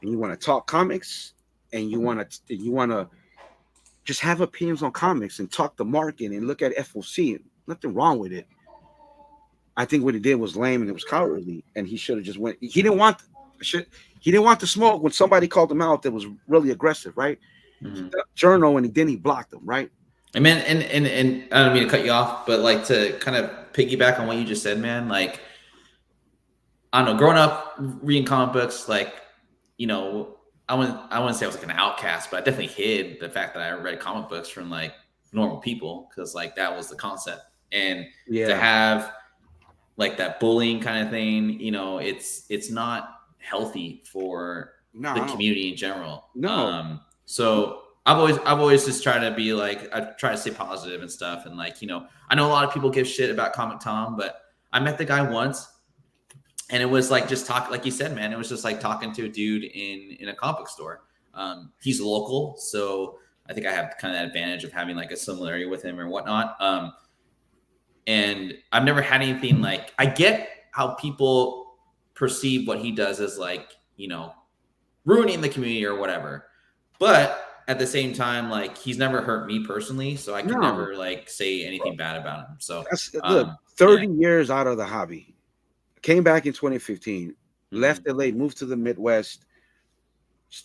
and you want to talk comics, and you want to just have opinions on comics and talk the market and look at FOC. Nothing wrong with it. I think what he did was lame and it was cowardly, and he should have just went. He didn't want the smoke when somebody called him out that was really aggressive, right? Jerno, and then he blocked him, right?
And man, and I don't mean to cut you off, but like, to kind of piggyback on what you just said, man. Like, I don't know, growing up reading comic books, like, you know, I wouldn't say I was like an outcast, but I definitely hid the fact that I read comic books from like normal people, because like that was the concept. And to have like that bullying kind of thing, you know, it's not healthy for the community in general. So I've always just tried to be like, I try to stay positive and stuff. And like, you know, I know a lot of people give shit about Comic Tom, but I met the guy once, and it was like just talk, like you said, man, it was just like talking to a dude in a comic book store. He's local, so I think I have kind of that advantage of having like a similarity with him or whatnot. And I've never had anything like, I get how people perceive what he does as like, you know, ruining the community or whatever. But at the same time, like, he's never hurt me personally, so I can never like say anything bad about him. So
look, 30 years out of the hobby, came back in 2015, left LA, moved to the Midwest,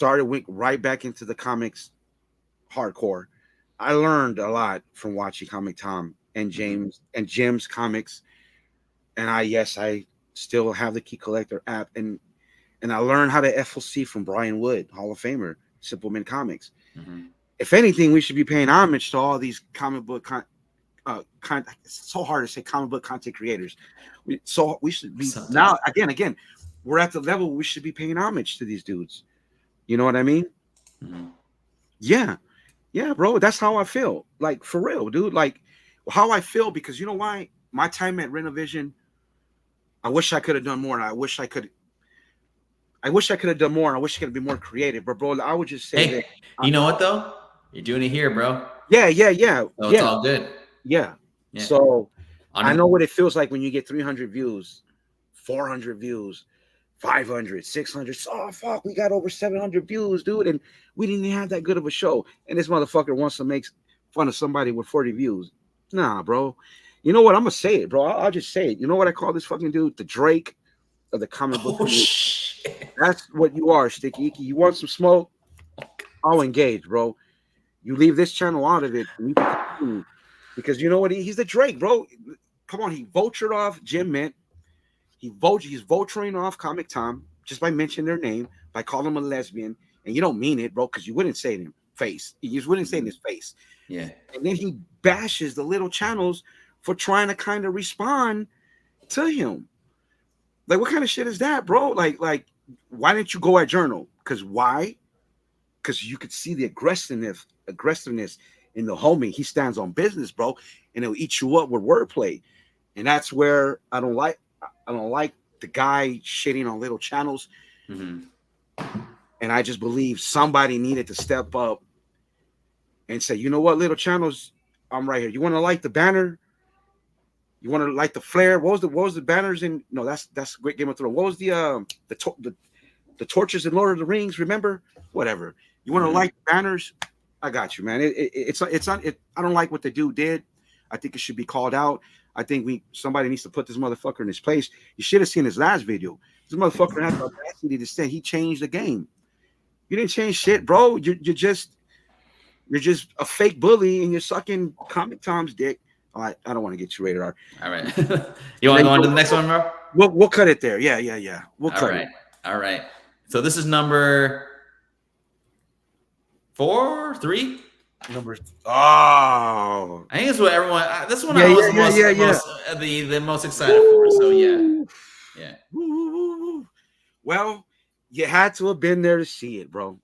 went right back into the comics hardcore. I learned a lot from watching Comic Tom and Jim's Comics. And I still have the Key Collector app, and I learned how to FLC from Brian Wood, Hall of Famer, Simple Men Comics. If anything, we should be paying homage to all these comic book it's so hard to say comic book content creators. We should be now again. We're at the level we should be paying homage to these dudes. You know what I mean? Yeah, bro. That's how I feel. Like for real, dude. Like how I feel, because you know why? My time at Renovision, I wish I could have done more, and I wish I could have done more, and I wish I could be more creative. But bro, I would just say,
hey, you know what though? You're doing it here, bro.
Yeah.
So it's all good.
Yeah. So I know what it feels like when you get 300 views, 400 views, 500, 600. Oh, fuck, we got over 700 views, dude. And we didn't even have that good of a show. And this motherfucker wants to make fun of somebody with 40 views. Nah, bro. You know what? I'm going to say it, bro. I'll just say it. You know what I call this fucking dude? The Drake of the comic book.
Oh, shit.
That's what you are, Sticky Icky. You want some smoke? I'll engage, bro. You leave this channel out of it. Because you know what? He's the Drake, bro. Come on. He vultured off Jim Mint. He's vulturing off Comic Tom just by mentioning their name, by calling him a lesbian. And you don't mean it, bro, because you wouldn't say it in his face. You just wouldn't say it in his face.
Yeah. And
then he bashes the little channels for trying to kind of respond to him. Like, what kind of shit is that, bro? Like, why didn't you go at Jerno? Because why? Because you could see the aggressiveness in the homie. He stands on business, bro, and he'll eat you up with wordplay. And that's where I don't like the guy shitting on little channels. And I just believe somebody needed to step up and say, you know what, little channels, I'm right here. You want to like the banner? You want to like the flare? What was the banners in? No, that's great Game of Thrones. What was the torches in Lord of the Rings? Remember? Whatever. You want to like banners? I got you, man. It's not. I don't like what the dude did. I think it should be called out. I think somebody needs to put this motherfucker in his place. You should have seen his last video. This motherfucker had the audacity to say he changed the game. You didn't change shit, bro. You're just a fake bully, and you're sucking Comic Tom's dick. All right, I don't want to get you rated R.
All right. You want to go on to the next one, bro?
We'll cut it there. Yeah. We'll cut it.
All right. So this is number 3. I think it's what everyone. This one I was the most excited for. So yeah.
Well, you had to have been there to see it, bro.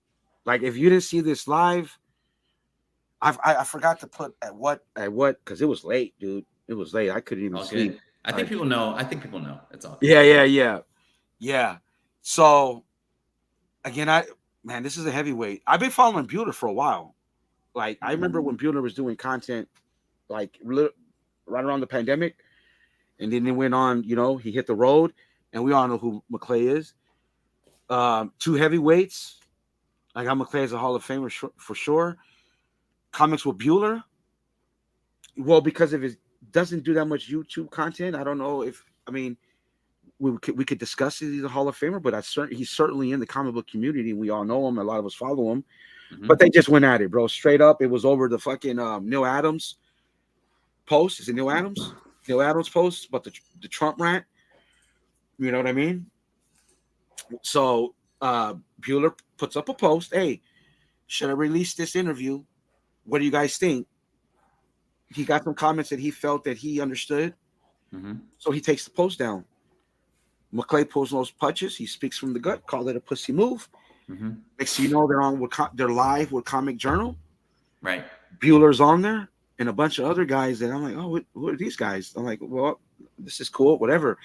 Like if you didn't see this live, I forgot to put at what because it was late, dude. It was late. I couldn't even sleep.
I think people know. It's all good.
Yeah. So again, this is a heavyweight. I've been following Bueller for a while. Like I remember when Bueller was doing content, like right around the pandemic, and then it went on. You know, he hit the road, and we all know who Mcleay is. 2 heavyweights. I got Mcleay as a Hall of Famer for sure. Comics with Bueller. Well, because of his doesn't do that much YouTube content. I don't know if we could discuss it. He's a Hall of Famer, but he's certainly in the comic book community. We all know him. A lot of us follow him. But they just went at it, bro. Straight up. It was over the fucking Neil Adams post. Is it Neil Adams? Neil Adams post about the Trump rant. You know what I mean? So Bueller puts up a post. Hey, should I release this interview? What do you guys think? He got some comments that he felt that he understood. So he takes the post down. Mcleay pulls those punches. He speaks from the gut. Call it a pussy move. Next thing you know, they're live with Comic Journal.
Right.
Bueller's on there and a bunch of other guys that I'm like, oh, who are these guys? I'm like, well, this is cool, whatever.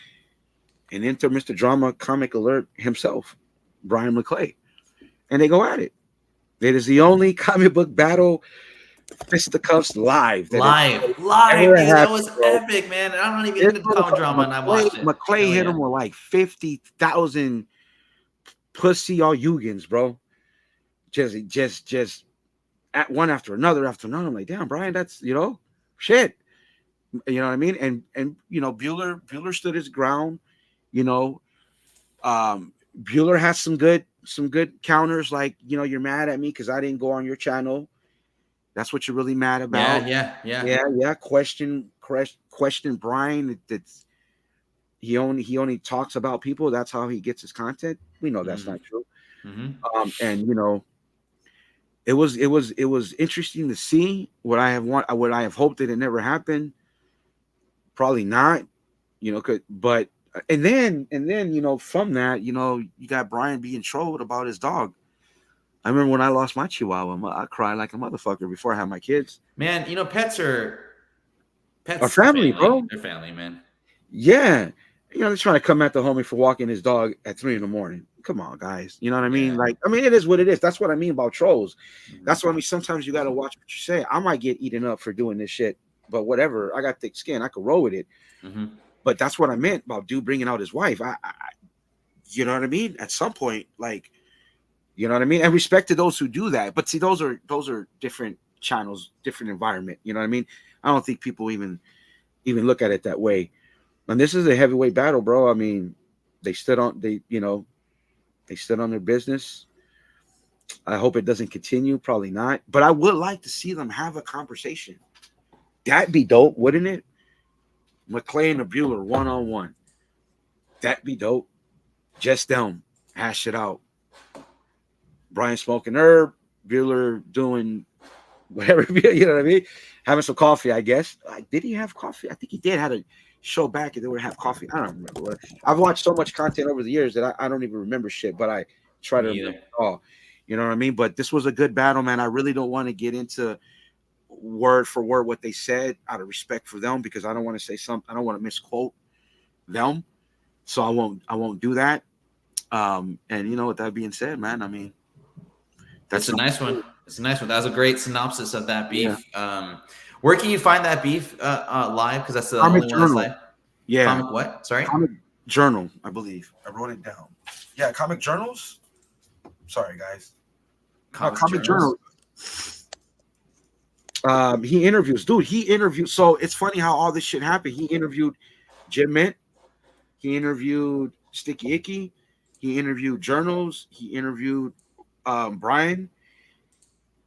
And enter Mr. Drama Comic Alert himself, Brian Mcleay. And they go at it. It is the only comic book battle fisticuffs live.
Live. That was epic, man. I'm not even into comic drama, and I watched it.
Mcleay hit him with like 50,000 pussy all Hugans, bro. Just at one after another. I'm like, damn, Brian, that's shit. You know what I mean? And Bueller stood his ground. Bueller has some good counters, like you're mad at me because I didn't go on your channel. That's what you're really mad about.
Yeah.
Question question Brian. That's he only talks about people. That's how he gets his content. We know that's not true. And it was interesting to see what I have hoped that it never happened. Probably not, but and then from that, you got Brian being trolled about his dog. I remember when I lost my Chihuahua, I cried like a motherfucker before I had my kids.
Man, pets are
family, bro.
They're family, man.
Yeah. They're trying to come at the homie for walking his dog at 3 a.m. Come on, guys. You know what I mean? Yeah. It is what it is. That's what I mean about trolls. That's what I mean. Sometimes you got to watch what you say. I might get eaten up for doing this shit, but whatever. I got thick skin. I could roll with it. But that's what I meant about dude bringing out his wife. I you know what I mean? At some point, you know what I mean? And respect to those who do that. But see, those are different channels, different environment. You know what I mean? I don't think people even look at it that way. And this is a heavyweight battle, bro. They stood on their business. I hope it doesn't continue. Probably not. But I would like to see them have a conversation. That'd be dope, wouldn't it? Mcleay and Bueller one-on-one. That'd be dope. Just them. Hash it out. Brian smoking herb. Bueller doing whatever. You know what I mean? Having some coffee, I guess. Did he have coffee? I think he did. Had a show back and they would have coffee. I don't remember. I've watched so much content over the years that I don't even remember shit, but I try to remember all. You know what I mean? But this was a good battle, man. I really don't want to get into word for word what they said out of respect for them, because I don't want to say something. I don't want to misquote them. So I won't do that. And with that being said, man,
that's a nice one. It's a nice one. That was a great synopsis of that beef. Yeah. Where can you find that beef live? Because that's the
Comic
only
Journal.
one that's live.
Yeah.
Comic what? Sorry?
Comic Journal, I believe. I wrote it down. Yeah, Comic Journals. Sorry, guys. Comic Journal. He interviews. Dude, he interviewed. So it's funny how all this shit happened. He interviewed Jim Mint. He interviewed StickeyG. He interviewed Jernos. He interviewed Brian.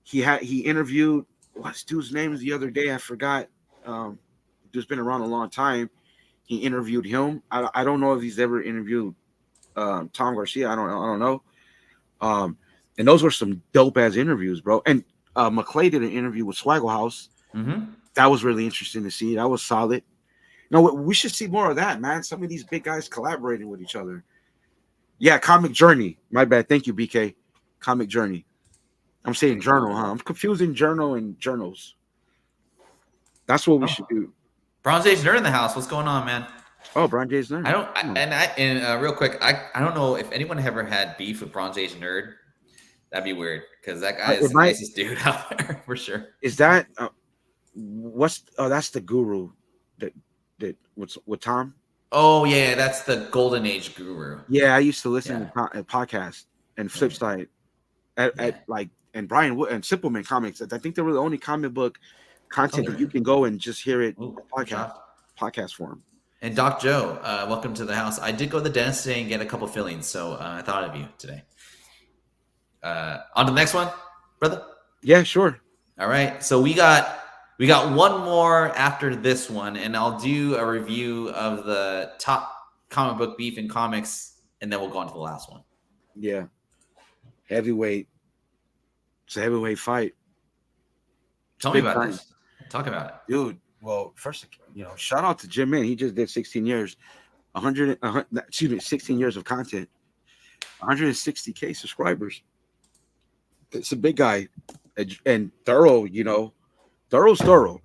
He interviewed what's dude's name the other day? I forgot. Dude's been around a long time. He interviewed him. I don't know if he's ever interviewed Tom Garcia. I don't know. And those were some dope ass interviews, bro. And Mcleay did an interview with Swagglehaus. That was really interesting to see. That was solid. No, we should see more of that, man. Some of these big guys collaborating with each other. Yeah, Comic Journey. My bad. Thank you, BK. Comic Journey. I'm saying journal, huh? I'm confusing journal and journals. That's what we should do.
Bronze Age Nerd in the house. What's going on, man?
Oh, Bronze Age Nerd.
Real quick, I don't know if anyone ever had beef with Bronze Age Nerd. That'd be weird because that guy is the nicest dude out there for sure.
Is that that's the guru that what's with Tom?
Oh yeah, that's the Golden Age guru.
Yeah, I used to listen to a podcast and Flipside and Brian Wood and Simpleman Comics. I think they were the only comic book content that you can go and just hear it podcast form.
And Doc Joe, welcome to the house. I did go to the dentist today and get a couple fillings, so I thought of you today. On to the next one, brother.
Yeah, sure.
All right, so we got one more after this one, and I'll do a review of the top comic book beef in comics, and then we'll go on to the last one.
Yeah, heavyweight. It's a heavyweight fight.
Tell me about this. Talk about it,
dude. Well, first, shout out to Jim Mint. He just did 16 years, 16 years of content, 160K subscribers. It's a big guy, and thorough. Thoro's thorough.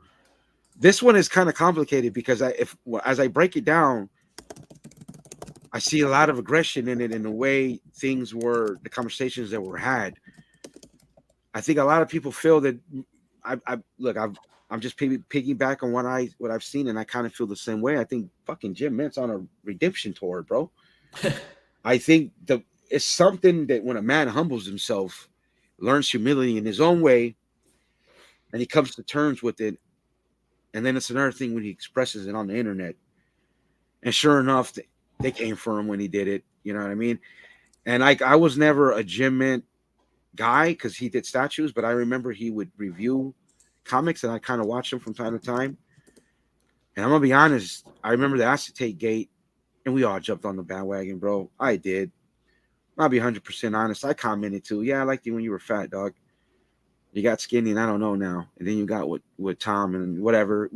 This one is kind of complicated because as I break it down, I see a lot of aggression in it in the way things were, the conversations that were had. I think a lot of people feel that I'm just piggyback on what I've seen, and I kind of feel the same way. I think fucking Jim Mint's on a redemption tour, bro. I think it's something that when a man humbles himself, learns humility in his own way, and he comes to terms with it, and then it's another thing when he expresses it on the internet. And sure enough, they came for him when he did it. You know what I mean? And I was never a Jim Mint guy because he did statues, but I remember he would review comics, and I kind of watched him from time to time. And I'm gonna be honest, I remember the acetate gate, and we all jumped on the bandwagon, bro. I did. I'll be 100% honest. I commented too. Yeah, I liked you when you were fat, dog. You got skinny, and I don't know now. And then you got with Tom and whatever.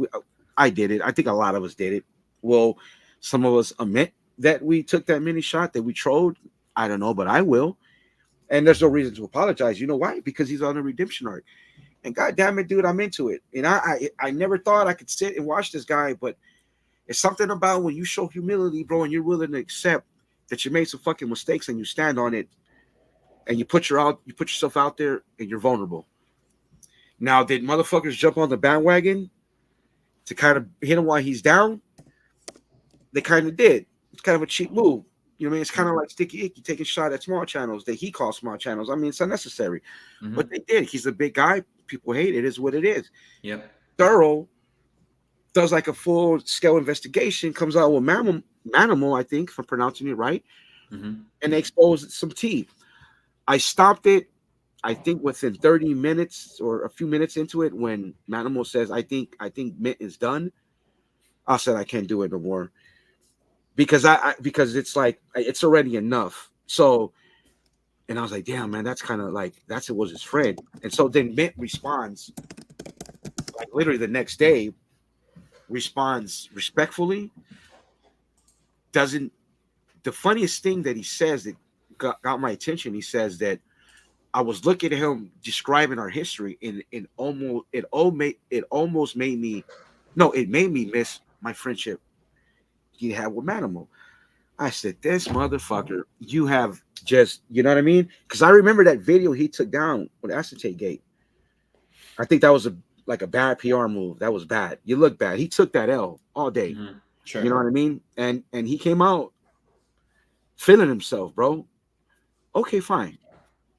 I did it. I think a lot of us did it. Well, some of us admit that we took that mini shot, that we trolled. I don't know, but I will. And there's no reason to apologize. You know why? Because he's on a redemption arc. And God damn it, dude, I'm into it. And I never thought I could sit and watch this guy, but it's something about when you show humility, bro, and you're willing to accept that you made some fucking mistakes and you stand on it, and you put yourself out there, and you're vulnerable. Now, did motherfuckers jump on the bandwagon to kind of hit him while he's down? They kind of did. It's kind of a cheap move. You know what I mean? It's kind of like StickeyG taking a shot at small channels that he calls small channels. I mean, it's unnecessary. Mm-hmm. But they did. He's a big guy. People hate it. It is what it is.
Yep.
Thorough does like a full-scale investigation, comes out with Manimal, I think, if I'm pronouncing it right, and they expose some tea. I stopped it, I think, within 30 minutes or a few minutes into it when Manimal says, I think Mint is done. I said, I can't do it no more. Because it's like, it's already enough. So, and I was like, damn, man, that's kind of like, it was his friend. And so then Mint responds, like literally the next day, responds respectfully. The funniest thing that he says that got my attention, he says that I was looking at him describing our history, and it made me miss my friendship he had with Manimal. I said, this motherfucker, you have just, you know what I mean? Because I remember that video he took down with Acetate Gate. I think that was like a bad PR move. That was bad. You look bad. He took that L all day. Mm-hmm. Sure. You know what I mean? And he came out feeling himself, bro. Okay, fine.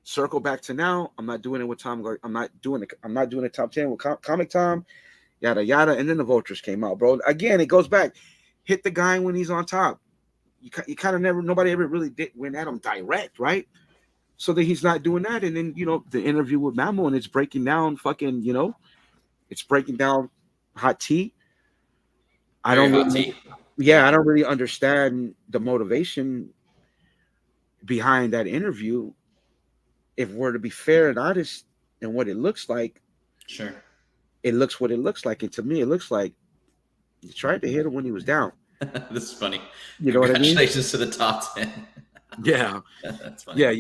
Circle back to now. I'm not doing it with Tom. I'm not doing a top 10 with Comic Tom. Yada yada. And then the Vultures came out, bro. Again, it goes back. Hit the guy when he's on top. You kind of nobody ever really went at him direct, right? So that he's not doing that. And then, you know, the interview with Mamo, and it's breaking down fucking, you know, it's breaking down hot tea. I don't really understand the motivation behind that interview. If we're to be fair and honest and what it looks like,
sure,
it looks what it looks like. And to me, it looks like he tried to hit him when he was down.
This is funny.
You know what I mean?
Congratulations to the top 10.
Yeah,
that's funny.
Yeah,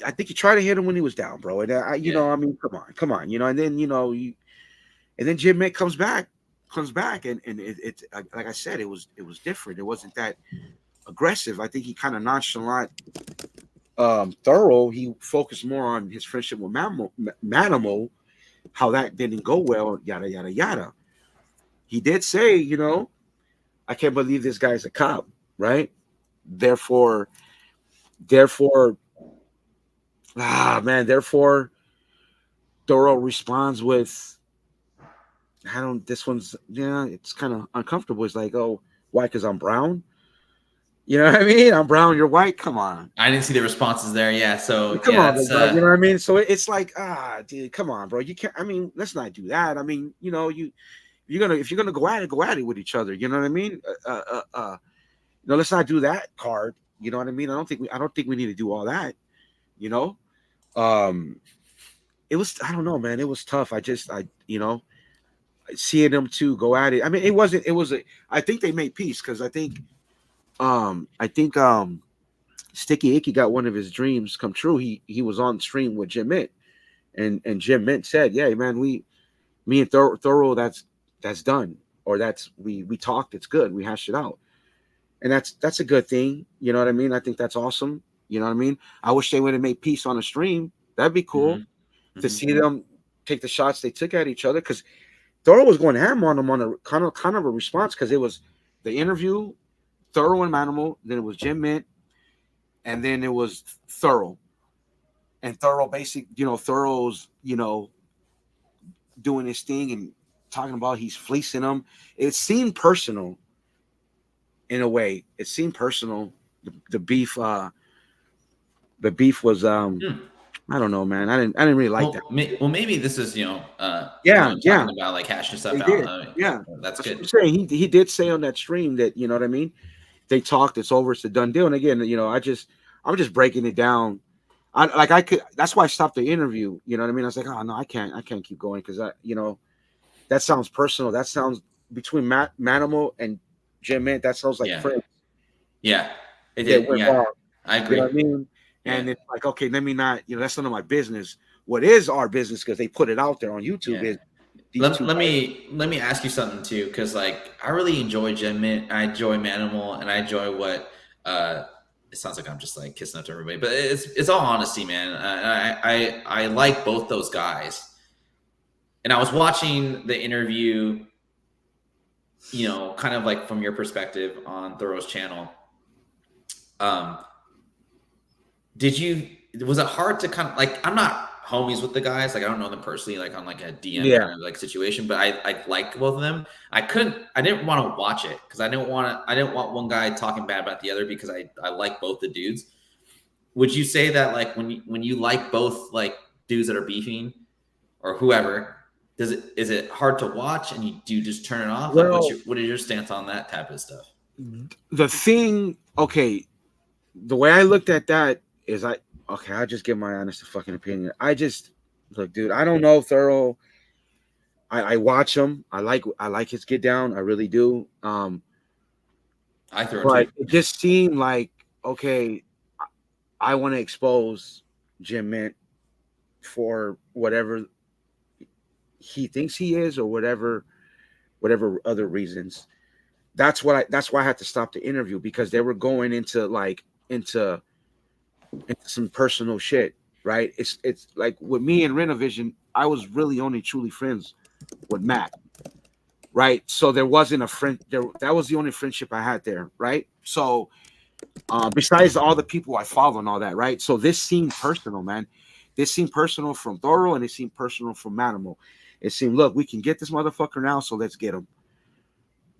I think you tried to hit him when he was down, bro. And you know, I mean, come on, you know. And then, you know, and then Jim Mick comes back, and it's like I said, it was different. It wasn't that aggressive. I think he kind of nonchalant, thorough. He focused more on his friendship with Manimal, how that didn't go well, yada yada yada. He did say, you know, I can't believe this guy's a cop, right? Therefore, Thorough responds with, it's kind of uncomfortable. It's like, oh, why? Because I'm brown? You know what I mean? I'm brown, you're white? Come on.
I didn't see the responses there. Yeah. So,
come on, you know what I mean? So it's like, dude, come on, bro. You can't, I mean, let's not do that. I mean, you know, if you're gonna go at it with each other. You know what I mean? You know, let's not do that card. You know what I mean? I don't think we need to do all that. You know, it was, I don't know, man. It was tough. You know, seeing them two go at it. I mean, I think they made peace, because I think Sticky Icky got one of his dreams come true. He was on stream with Jim Mint, and Jim Mint said, yeah, man, me and Thorough, that's done, or we talked, it's good, we hashed it out. And that's a good thing. You know what I mean? I think that's awesome. You know what I mean? I wish they would have made peace on a stream. That'd be cool to see them take the shots they took at each other, because Thorough was going ham on them on a kind of a response, because it was the interview, Thorough and Manimal, then it was Jim Mint, and then it was Thorough. And Thorough Thorough's, you know, doing his thing and talking about he's fleecing them. It seemed personal. In a way, it seemed personal. The beef was I don't know, man. I didn't really like that.
Well, maybe this is
yeah,
talking about like hashing stuff out. That's good.
What I'm saying. He did say on that stream that, you know what I mean. They talked. It's over. It's a done deal. And again, you know, I'm just breaking it down. I could. That's why I stopped the interview. You know what I mean? I was like, oh no, I can't keep going because that sounds personal. That sounds between Manimal and Jim Mint. That sounds like friends.
Yeah, it did. Yeah, I agree.
You know what I mean? And it's like, okay, let me not. You know, that's none of my business. What is our business? Because they put it out there on YouTube.
Yeah. Let me ask you something too, because like I really enjoy Jim Mint, I enjoy Manimal, and I enjoy what it sounds like I'm just like kissing up to everybody, but it's all honesty, man. I like both those guys, and I was watching the interview, you know, kind of like from your perspective on Thoro's channel. Was it hard to kind of like, I'm not homies with the guys, like I don't know them personally, like on like a DM kind of like situation, but I like both of them. I didn't want to watch it because I didn't want one guy talking bad about the other, because I like both the dudes. Would you say that like when you like both like dudes that are beefing or whoever, is it hard to watch and you just turn it off? Well, like what is your stance on that type of stuff?
The thing, okay, the way I looked at that is I'll just give my honest fucking opinion. Look, dude, I don't know Thoro. I watch him. I like his get down. I really do.
I throw
but it just seemed like, okay, I want to expose Jim Mint for whatever he thinks he is, or whatever other reasons. That's why I had to stop the interview, because they were going into some personal shit, right? It's like with me and Renovision, I was really only truly friends with Matt, right? So there wasn't a friend there. That was the only friendship I had there, right? So besides all the people I follow and all that, right? So this seemed personal, man. This seemed personal from Thoro, and it seemed personal from Manimal. It seemed, look, we can get this motherfucker now, so let's get him.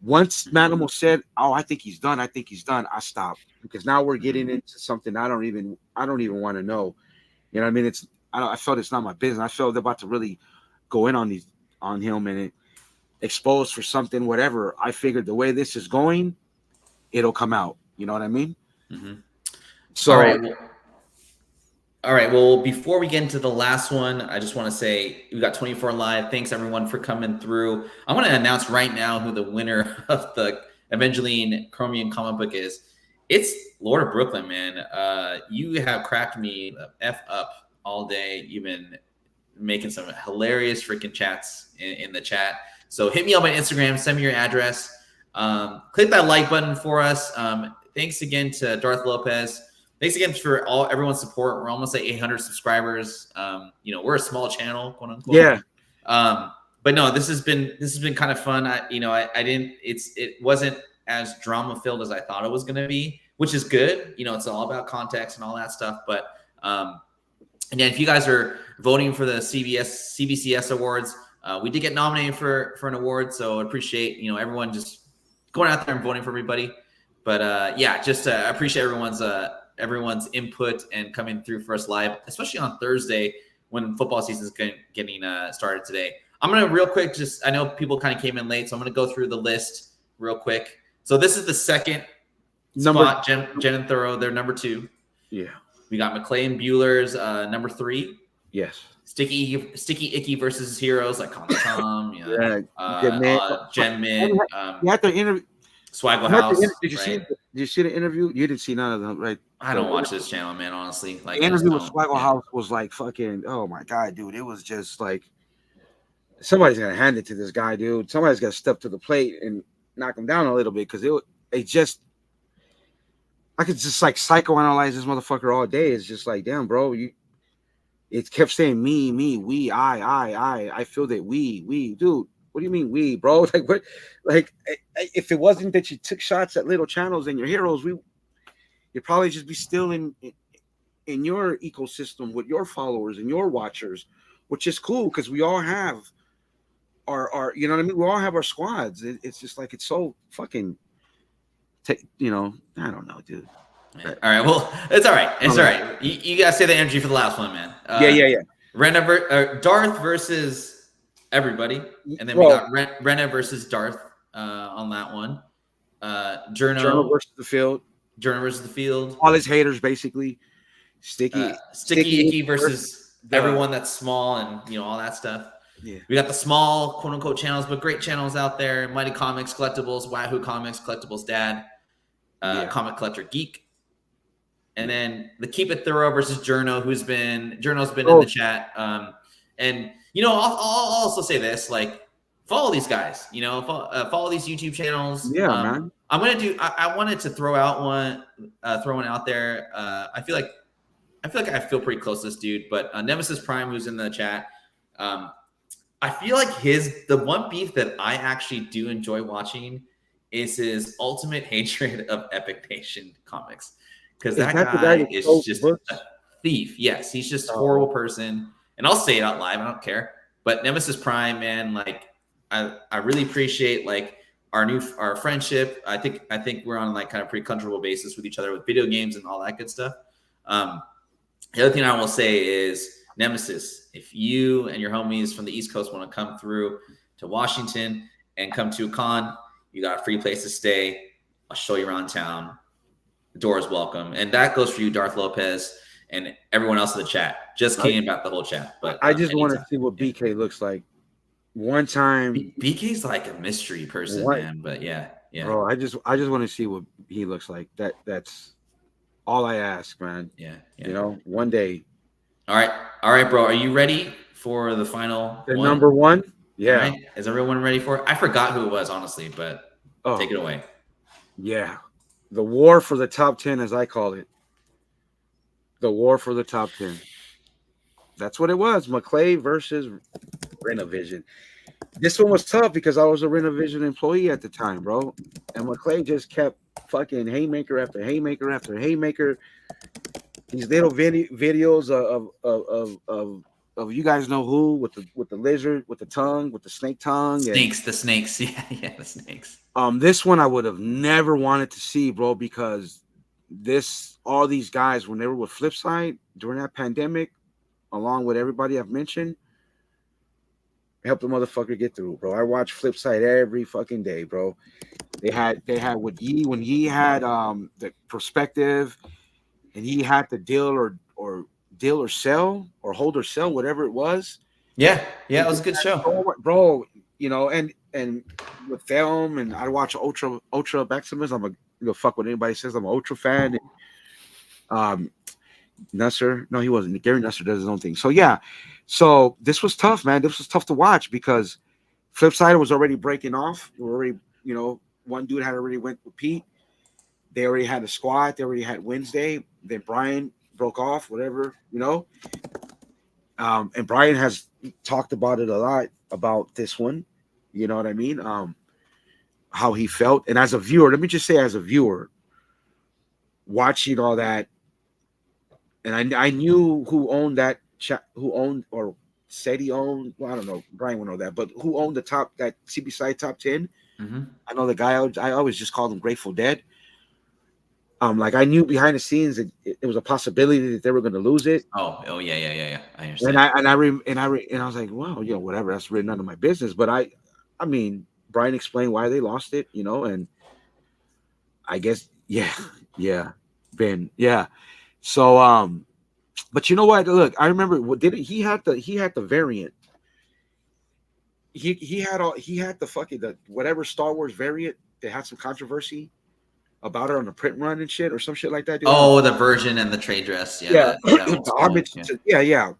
Once Manimal said, "Oh, I think he's done," I stopped, because now we're getting into something I don't even want to know. You know what I mean? I felt it's not my business. I felt they're about to really go in on him and expose for something, whatever. I figured the way this is going, it'll come out. You know what I mean?
Mm-hmm. So. All right. Well, before we get into the last one, I just want to say we got 24 live. Thanks everyone for coming through. I want to announce right now who the winner of the Evangeline Chromium comic book is. It's Lord of Brooklyn, man. You have cracked me the F up all day. You've been making some hilarious freaking chats in the chat. So hit me up on Instagram. Send me your address. Click that like button for us. Thanks again to Darth Lopez. Thanks again for everyone's support. We're almost at 800 subscribers. We're a small channel, quote unquote.
Yeah.
But no, this has been kind of fun. It wasn't as drama filled as I thought it was going to be, which is good. It's all about context and all that stuff. But again, if you guys are voting for the CBCS awards, we did get nominated for an award, so I appreciate everyone just going out there and voting for everybody. But I appreciate everyone's input and coming through for us live, especially on Thursday when football season is getting started today. I'm going to real quick, I know people kind of came in late, so I'm going to go through the list real quick. So this is the second spot, Jen and Thoro, they're number 2.
Yeah.
We got Mcleay and Bueller's number 3.
Yes.
Sticky Icky versus his heroes like Tom, Jen Mint.
You have to interview.
Swagglehaus.
Did you see the interview? You didn't see none of them, right?
I don't watch this channel, man. Honestly, like
the interview with Swagglehaus was like fucking. Oh my god, dude! It was just like somebody's gonna hand it to this guy, dude. Somebody's got to step to the plate and knock him down a little bit, because I could just like psychoanalyze this motherfucker all day. It's just like, damn, bro, it kept saying me, we, I feel that we, dude. What do you mean we, bro? Like what? Like if it wasn't that you took shots at little channels and your heroes, you'd probably just be still in your ecosystem with your followers and your watchers, which is cool because we all have our you know what I mean? We all have our squads. It's just like it's so fucking I don't know, dude.
Man. All right. Well, it's all right. It's all right. You gotta save the energy for the last one, man.
Yeah.
Darth versus everybody, and then we got Rena versus Darth on that one. Jerno
versus the field.
Jerno versus the field.
All his haters, basically. Sticky,
Icky versus everyone that's small and all that stuff.
Yeah.
We got the small quote unquote channels, but great channels out there. Mighty Comics, Collectibles, Wahoo Comics, Collectibles Dad, Comic Collector Geek. And then the Keep It Thorough versus Jerno, Jerno's been in the chat. And I'll also say this, like, follow these guys, follow these YouTube channels.
Yeah, man.
I'm gonna do. I wanted to throw one out there. I feel like I feel pretty close to this dude, but Nemesis Prime, who's in the chat, I feel like the one beef that I actually do enjoy watching is his ultimate hatred of Epic Nation comics, because that guy is just a thief. Yes, he's just a horrible person, and I'll say it out live. I don't care. But Nemesis Prime, man, like I really appreciate like our friendship. I think we're on like kind of pretty comfortable basis with each other with video games and all that good stuff. The other thing I will say is, Nemesis, if you and your homies from the East Coast want to come through to Washington and come to a con, you got a free place to stay. I'll show you around town. The door is welcome. And that goes for you, Darth Lopez, and everyone else in the chat. Just kidding about the whole chat. But
I just want to see what BK looks like. One time,
BK's like a mystery person, man. But yeah.
Bro, I just want to see what he looks like. That's all I ask, man.
Yeah.
One day.
All right, bro. Are you ready for the final
number one? Yeah.
Right. Is everyone ready for it? I forgot who it was, honestly, but take it away.
Yeah. The war for the top 10, as I call it. The war for the top 10. That's what it was. Mcleay versus Renovision. This one was tough because I was a Renovision employee at the time, bro. And Mcleay just kept fucking haymaker after haymaker after haymaker. These little videos of you guys know who, with the lizard, with the tongue, with the snake tongue.
The snakes. Yeah, the snakes.
This one I would have never wanted to see, bro, because all these guys, when they were with Flipside during that pandemic, along with everybody I've mentioned, helped the motherfucker get through, bro. I watch Flipside every fucking day, bro. They had with Yee, when he had the perspective, and he had to deal or sell or hold or sell, whatever it was.
Yeah, it was a good show,
bro. And with film, and I watch Ultra Maximus. I'm a fuck what anybody says. I'm an Ultra fan. And, Nusser, no, he wasn't. Gary Nusser does his own thing. So yeah, so this was tough, man. This was tough to watch because Flipside was already breaking off. We were already, one dude had already went with Pete. They already had a squad. They already had Wednesday. Then Brian broke off, whatever, And Brian has talked about it a lot, about this one. You know what I mean? How he felt. And as a viewer, let me just say, as a viewer, watching all that, and I knew who owned that, who owned or said he owned. Well, I don't know. Brian would know that, but who owned that CB side top 10?
Mm-hmm.
I know the guy. I always just called him Grateful Dead. Like I knew behind the scenes that it was a possibility that they were going to lose it.
Oh yeah. I understand.
And I was like, well, whatever. That's really none of my business. But I mean, Brian explained why they lost it, and I guess, Ben, yeah. So, but you know what? Look, I remember he had the variant. He had the whatever Star Wars variant that had some controversy about it on the print run and shit or some shit like that. Dude.
Oh, the version and the trade dress. Yeah.
The homage. Yeah.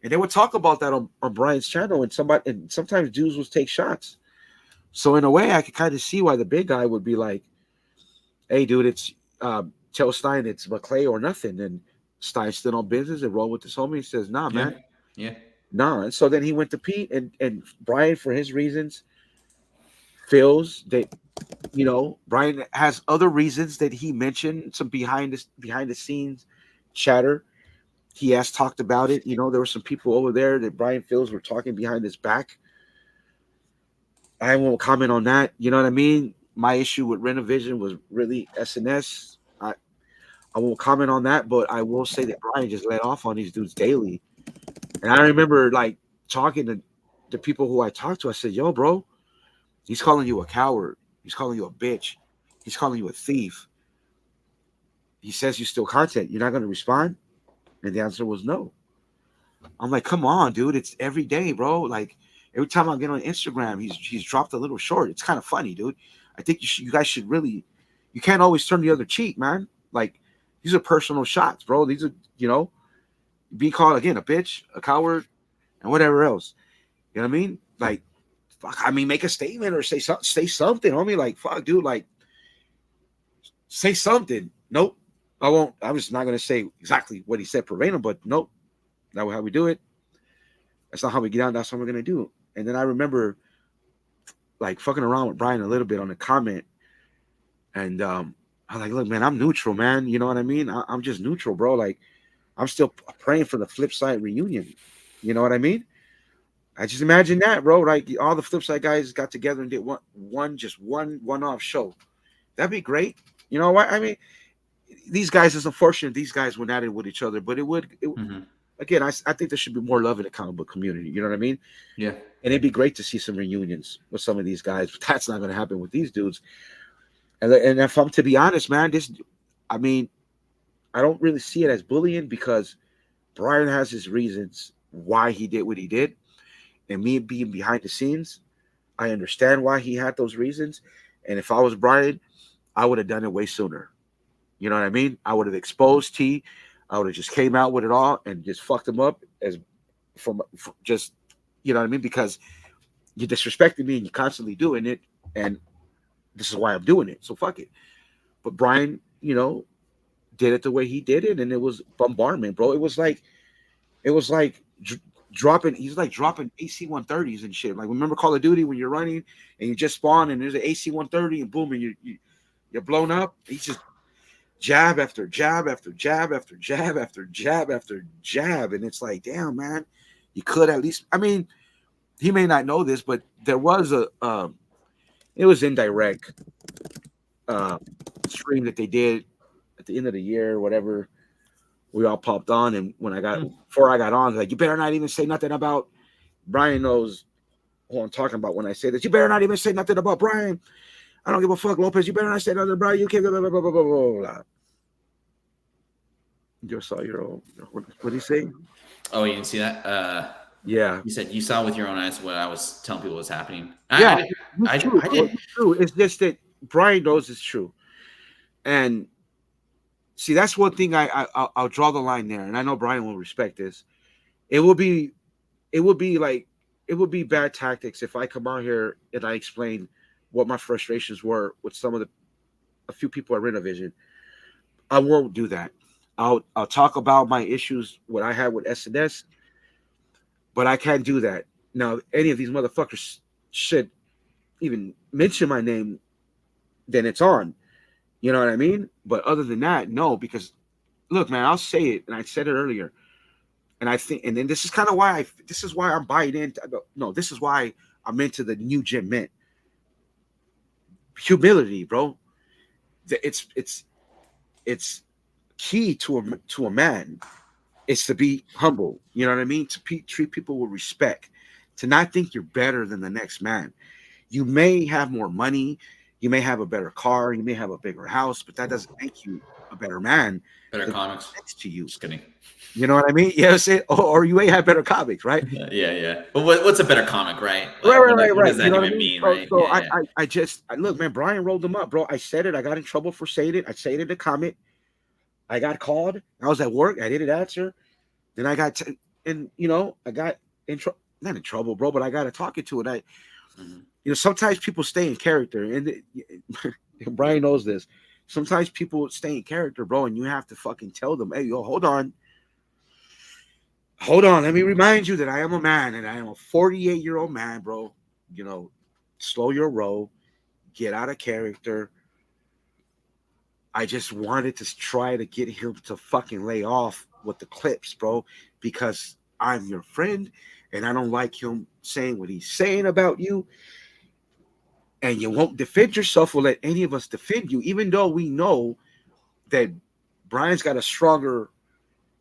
And they would talk about that on Brian's channel, and sometimes dudes would take shots. So in a way, I could kind of see why the big guy would be like, "Hey, dude, it's tell Stein it's Mcleay or nothing." And Stein's still on business and roll with his homie. He says, "Nah, man, nah." And so then he went to Pete, and Brian, for his reasons, feels that Brian has other reasons that he mentioned, some behind the scenes chatter. He has talked about it. There were some people over there that Brian feels were talking behind his back. I won't comment on that. You know what I mean? My issue with Renovision was really SNS. I won't comment on that, but I will say that Brian just let off on these dudes daily. And I remember like talking to the people who I talked to. I said, "Yo, bro, he's calling you a coward. He's calling you a bitch. He's calling you a thief. He says you steal content. You're not going to respond?" And the answer was no. I'm like, "Come on, dude. It's every day, bro. Like every time I get on Instagram, he's dropped a little short. It's kind of funny, dude. I think you guys should really. You can't always turn the other cheek, man. Like these are personal shots, bro. These are be called again a bitch, a coward, and whatever else. You know what I mean? Like, fuck. I mean, make a statement or say something, homie. Like, fuck, dude. Like, say something. Nope. I won't. I was not gonna say exactly what he said verbatim, but nope. That's how we do it. That's not how we get out. That's what we're gonna do. And then I remember, like, fucking around with Brian a little bit on a comment, and I'm like, look, man, I'm neutral, man. You know what I mean? I'm just neutral, bro. Like, I'm still praying for the flip side reunion. You know what I mean? I just imagine that, bro. Like all the flip side guys got together and did one off show. That'd be great. You know what? I mean, these guys, it's unfortunate these guys went at it with each other, but again, I think there should be more love in the comic book community. You know what I mean?
Yeah.
And it'd be great to see some reunions with some of these guys, but that's not going to happen with these dudes. And if I'm to be honest, man, I mean, I don't really see it as bullying because Brian has his reasons why he did what he did. And me being behind the scenes, I understand why he had those reasons. And if I was Brian, I would have done it way sooner. You know what I mean? I would have exposed T. I would have just came out with it all and just fucked him up from just, you know what I mean? Because you disrespected me and you're constantly doing it. And this is why I'm doing it. So fuck it. But Brian, did it the way he did it. And it was bombardment, bro. It was like dropping AC-130s and shit. Like remember Call of Duty when you're running and you just spawn and there's an AC-130 and boom and you're blown up. He's just jab after jab after jab after jab after jab after jab, and it's like, damn, man, you could at least. I mean, he may not know this, but there was it was indirect stream that they did at the end of the year, or whatever. We all popped on, and before I got on, like, you better not even say nothing about Brian. Knows who I'm talking about when I say this. You better not even say nothing about Brian. I don't give a fuck, Lopez. You better not say nothing about you. Can't blah, blah, blah, blah, blah, blah. You saw your own. What did he say?
Oh, you didn't see that?
Yeah.
You said you saw with your own eyes what I was telling people was happening.
Yeah,
I did.
It's true. It's just that Brian knows it's true, and see, that's one thing I'll draw the line there, and I know Brian will respect this. It would be bad tactics if I come out here and I explain what my frustrations were with a few people at Renovision. I won't do that. I'll talk about my issues, what I had with SNS, but I can't do that. Now, any of these motherfuckers should even mention my name, then it's on. You know what I mean? But other than that, no, because look, man, I'll say it, and I said it earlier, and I think, and then this is kind of why this is why I'm buying into. No, this is why I'm into the new Jim Mint. Humility, bro. It's key to a man. Is to be humble. You know what I mean? To treat people with respect. To not think you're better than the next man. You may have more money. You may have a better car. You may have a bigger house, but that doesn't make you a better man.
Better comics
next to you.
Just kidding.
You know what I mean? Yes, or you may have better comics, right?
Yeah. But what's a better comic, right?
Right.
What does that
you know
even mean,
so,
right?
So I look, man. Brian rolled them up, bro. I said it. I got in trouble for saying it. I said it in the comment. I got called. I was at work. I didn't answer. Then I got I got not in trouble, bro, but I got to talking to it. Sometimes people stay in character, and Brian knows this. Sometimes people stay in character, bro, and you have to fucking tell them, hey, yo, hold on. Let me remind you that I am a man, and I am a 48-year-old man, bro. Slow your roll, get out of character. I just wanted to try to get him to fucking lay off with the clips, bro, because I'm your friend and I don't like him saying what he's saying about you. And you won't defend yourself or let any of us defend you, even though we know that Brian's got a stronger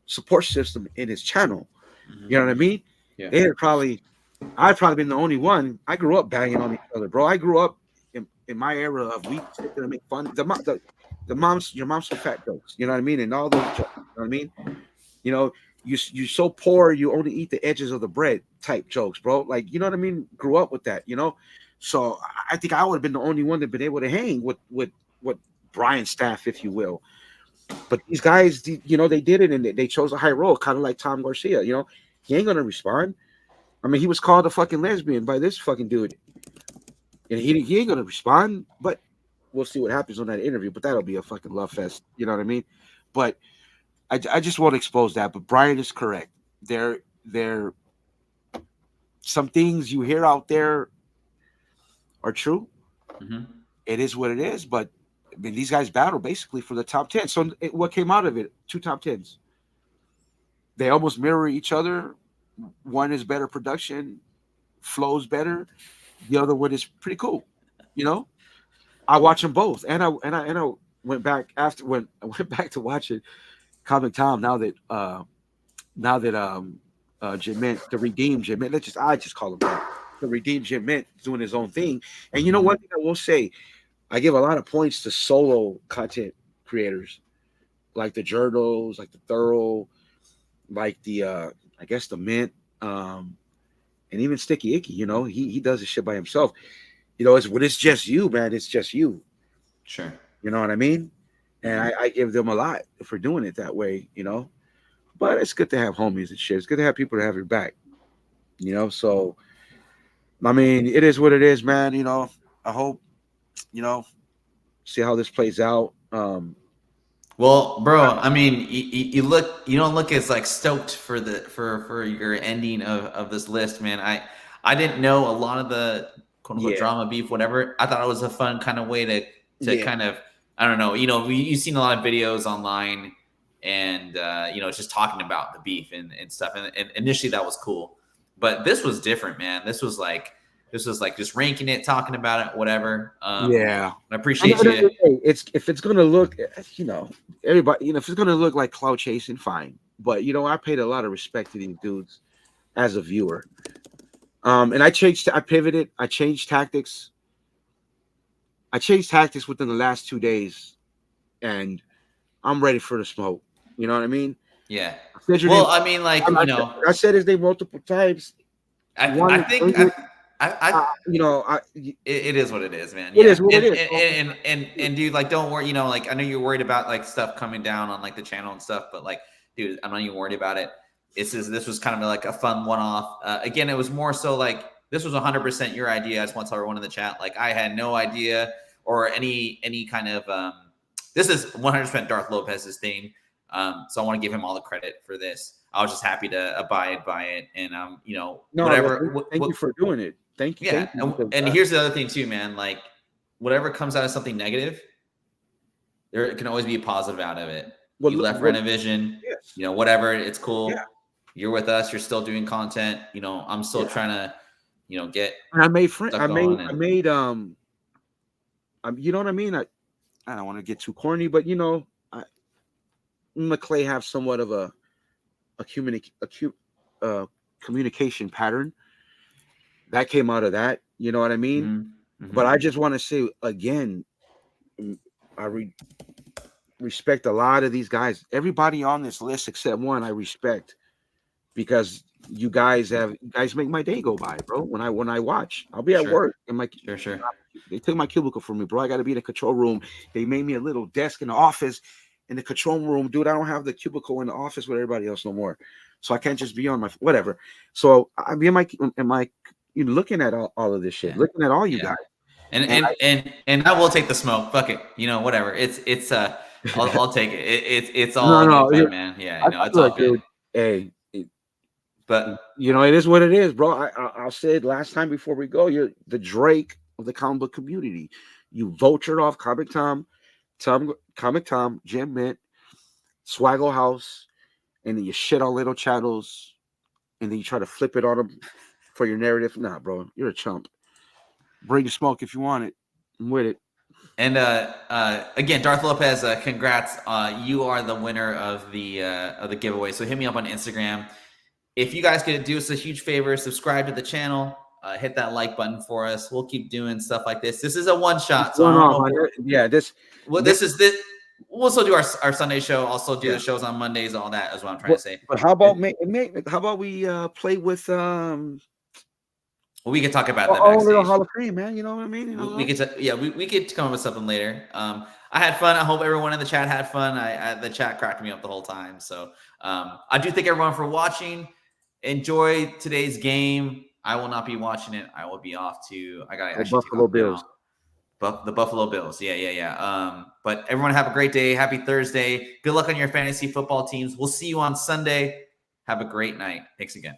support system in his channel.
Mm-hmm.
You know what I mean?
Yeah.
I'd probably been the only one. I grew up banging on each other, bro. I grew up in my era of we sit there and make fun. The moms, your mom's some fat jokes. You know what I mean? And all those jokes. You know what I mean? You know, you're so poor, you only eat the edges of the bread type jokes, bro. Like, you know what I mean? Grew up with that, you know? So I think I would have been the only one that been able to hang with Brian's staff, if you will. But these guys, you know, they did it and they chose a high road, kind of like Tom Garcia. You know, he ain't gonna respond. I mean, he was called a fucking lesbian by this fucking dude, and he ain't gonna respond. But we'll see what happens on that interview. But that'll be a fucking love fest. You know what I mean? But I just won't expose that. But Brian is correct. There some things you hear out there are true.
Mm-hmm.
It is what it is. But I mean, these guys battle basically for the top 10. So what came out of it? 2 top 10s. They almost mirror each other. One is better production, flows better. The other one is pretty cool. You know, I watch them both, and I went back after when I went back to watching Comic Tom. Now that Jim Mint, the redeemed Jim Mint, I just call him that. The redeemed Jim Mint doing his own thing. And you know, one thing I will say, I give a lot of points to solo content creators, like the Jernos, like the Thoro, like the I guess the Mint, and even StickeyG. You know, he does his shit by himself. You know, when it's just you, man, it's just you.
Sure.
You know what I mean? And I give them a lot for doing it that way, you know. But it's good to have homies and shit. It's good to have people to have your back, you know. So, I mean, it is what it is, man. You know, I hope, you know, see how this plays out.
Well, bro, I mean, you don't look as like stoked for your ending of this list, man. I didn't know a lot of the quote unquote drama beef, whatever. I thought it was a fun kind of way to kind of, I don't know, you know, you've seen a lot of videos online and you know, it's just talking about the beef and stuff. And initially that was cool, but this was different, man. This was like just ranking it, talking about it, whatever. I appreciate you.
If it's gonna look, you know, everybody, you know, if it's gonna look like clout chasing, fine. But you know, I paid a lot of respect to these dudes as a viewer. And I pivoted, I changed tactics. I changed tactics within the last 2 days, and I'm ready for the smoke. You know what I mean?
Yeah. Well, I mean, like, you know,
I said his name multiple times.
I think you know, it is what it is, man.
It is what it is.
And dude, like, don't worry. You know, like, I know you're worried about like stuff coming down on like the channel and stuff, but like, dude, I'm not even worried about it. This was kind of like a fun one-off. Again, it was more so like this was 100% your idea. I just want to tell everyone in the chat, like, I had no idea or any kind of this is 100% Darth Lopez's thing. So I want to give him all the credit for this. I was just happy to abide by it, and you know, whatever.
Thank you for doing it. Thank you.
Yeah,
thank you.
And here's the other thing too, man. Like, whatever comes out of something negative, there can always be a positive out of it. Well, you left Renovision,
yes.
You know, whatever. It's cool.
Yeah.
You're with us. You're still doing content. You know, I'm still trying to, you know, get.
And I made friends. I made you know what I mean? I don't want to get too corny, but you know, Mcleay have somewhat of a communication pattern that came out of that. You know what I mean? Mm-hmm. But I just want to say again, I respect a lot of these guys. Everybody on this list except one, I respect because you guys make my day go by, bro. When I watch, I'll be at work and my
sure.
They took my cubicle from me, bro. I got to be in the control room. They made me a little desk in the office. In the control room, dude, I don't have the cubicle in the office with everybody else no more, so I can't just be on my whatever. So I be in my you know, looking at all of this shit, looking at all you guys,
and I will take the smoke. Fuck it, you know, whatever. It's I'll take it. It's all good, man. Yeah, you know, it's all good.
Hey,
but
you know, it is what it is, bro. I'll say it last time before we go. You're the Drake of the comic book community. You vultured off Comic Tom, Jim Mint, Swagglehaus, and then you shit on little channels, and then you try to flip it on them for your narrative. Nah, bro, you're a chump. Bring the smoke if you want it. I'm with it.
And again, Darth Lopez, congrats! You are the winner of the giveaway. So hit me up on Instagram. If you guys could do us a huge favor, subscribe to the channel, hit that like button for us. We'll keep doing stuff like this. This is a one shot, so I don't know. This is this. We'll also do our Sunday show. Also do the shows on Mondays. All that is what I'm trying to say.
But how about how about we play with
Well, we could talk about that.
Little Hall of Fame, man. You know what I mean?
We could come up with something later. I had fun. I hope everyone in the chat had fun. The chat cracked me up the whole time. So I do thank everyone for watching. Enjoy today's game. I will not be watching it. I will be off to
Buffalo Bills.
The Buffalo Bills. Yeah. But everyone have a great day. Happy Thursday. Good luck on your fantasy football teams. We'll see you on Sunday. Have a great night. Thanks again.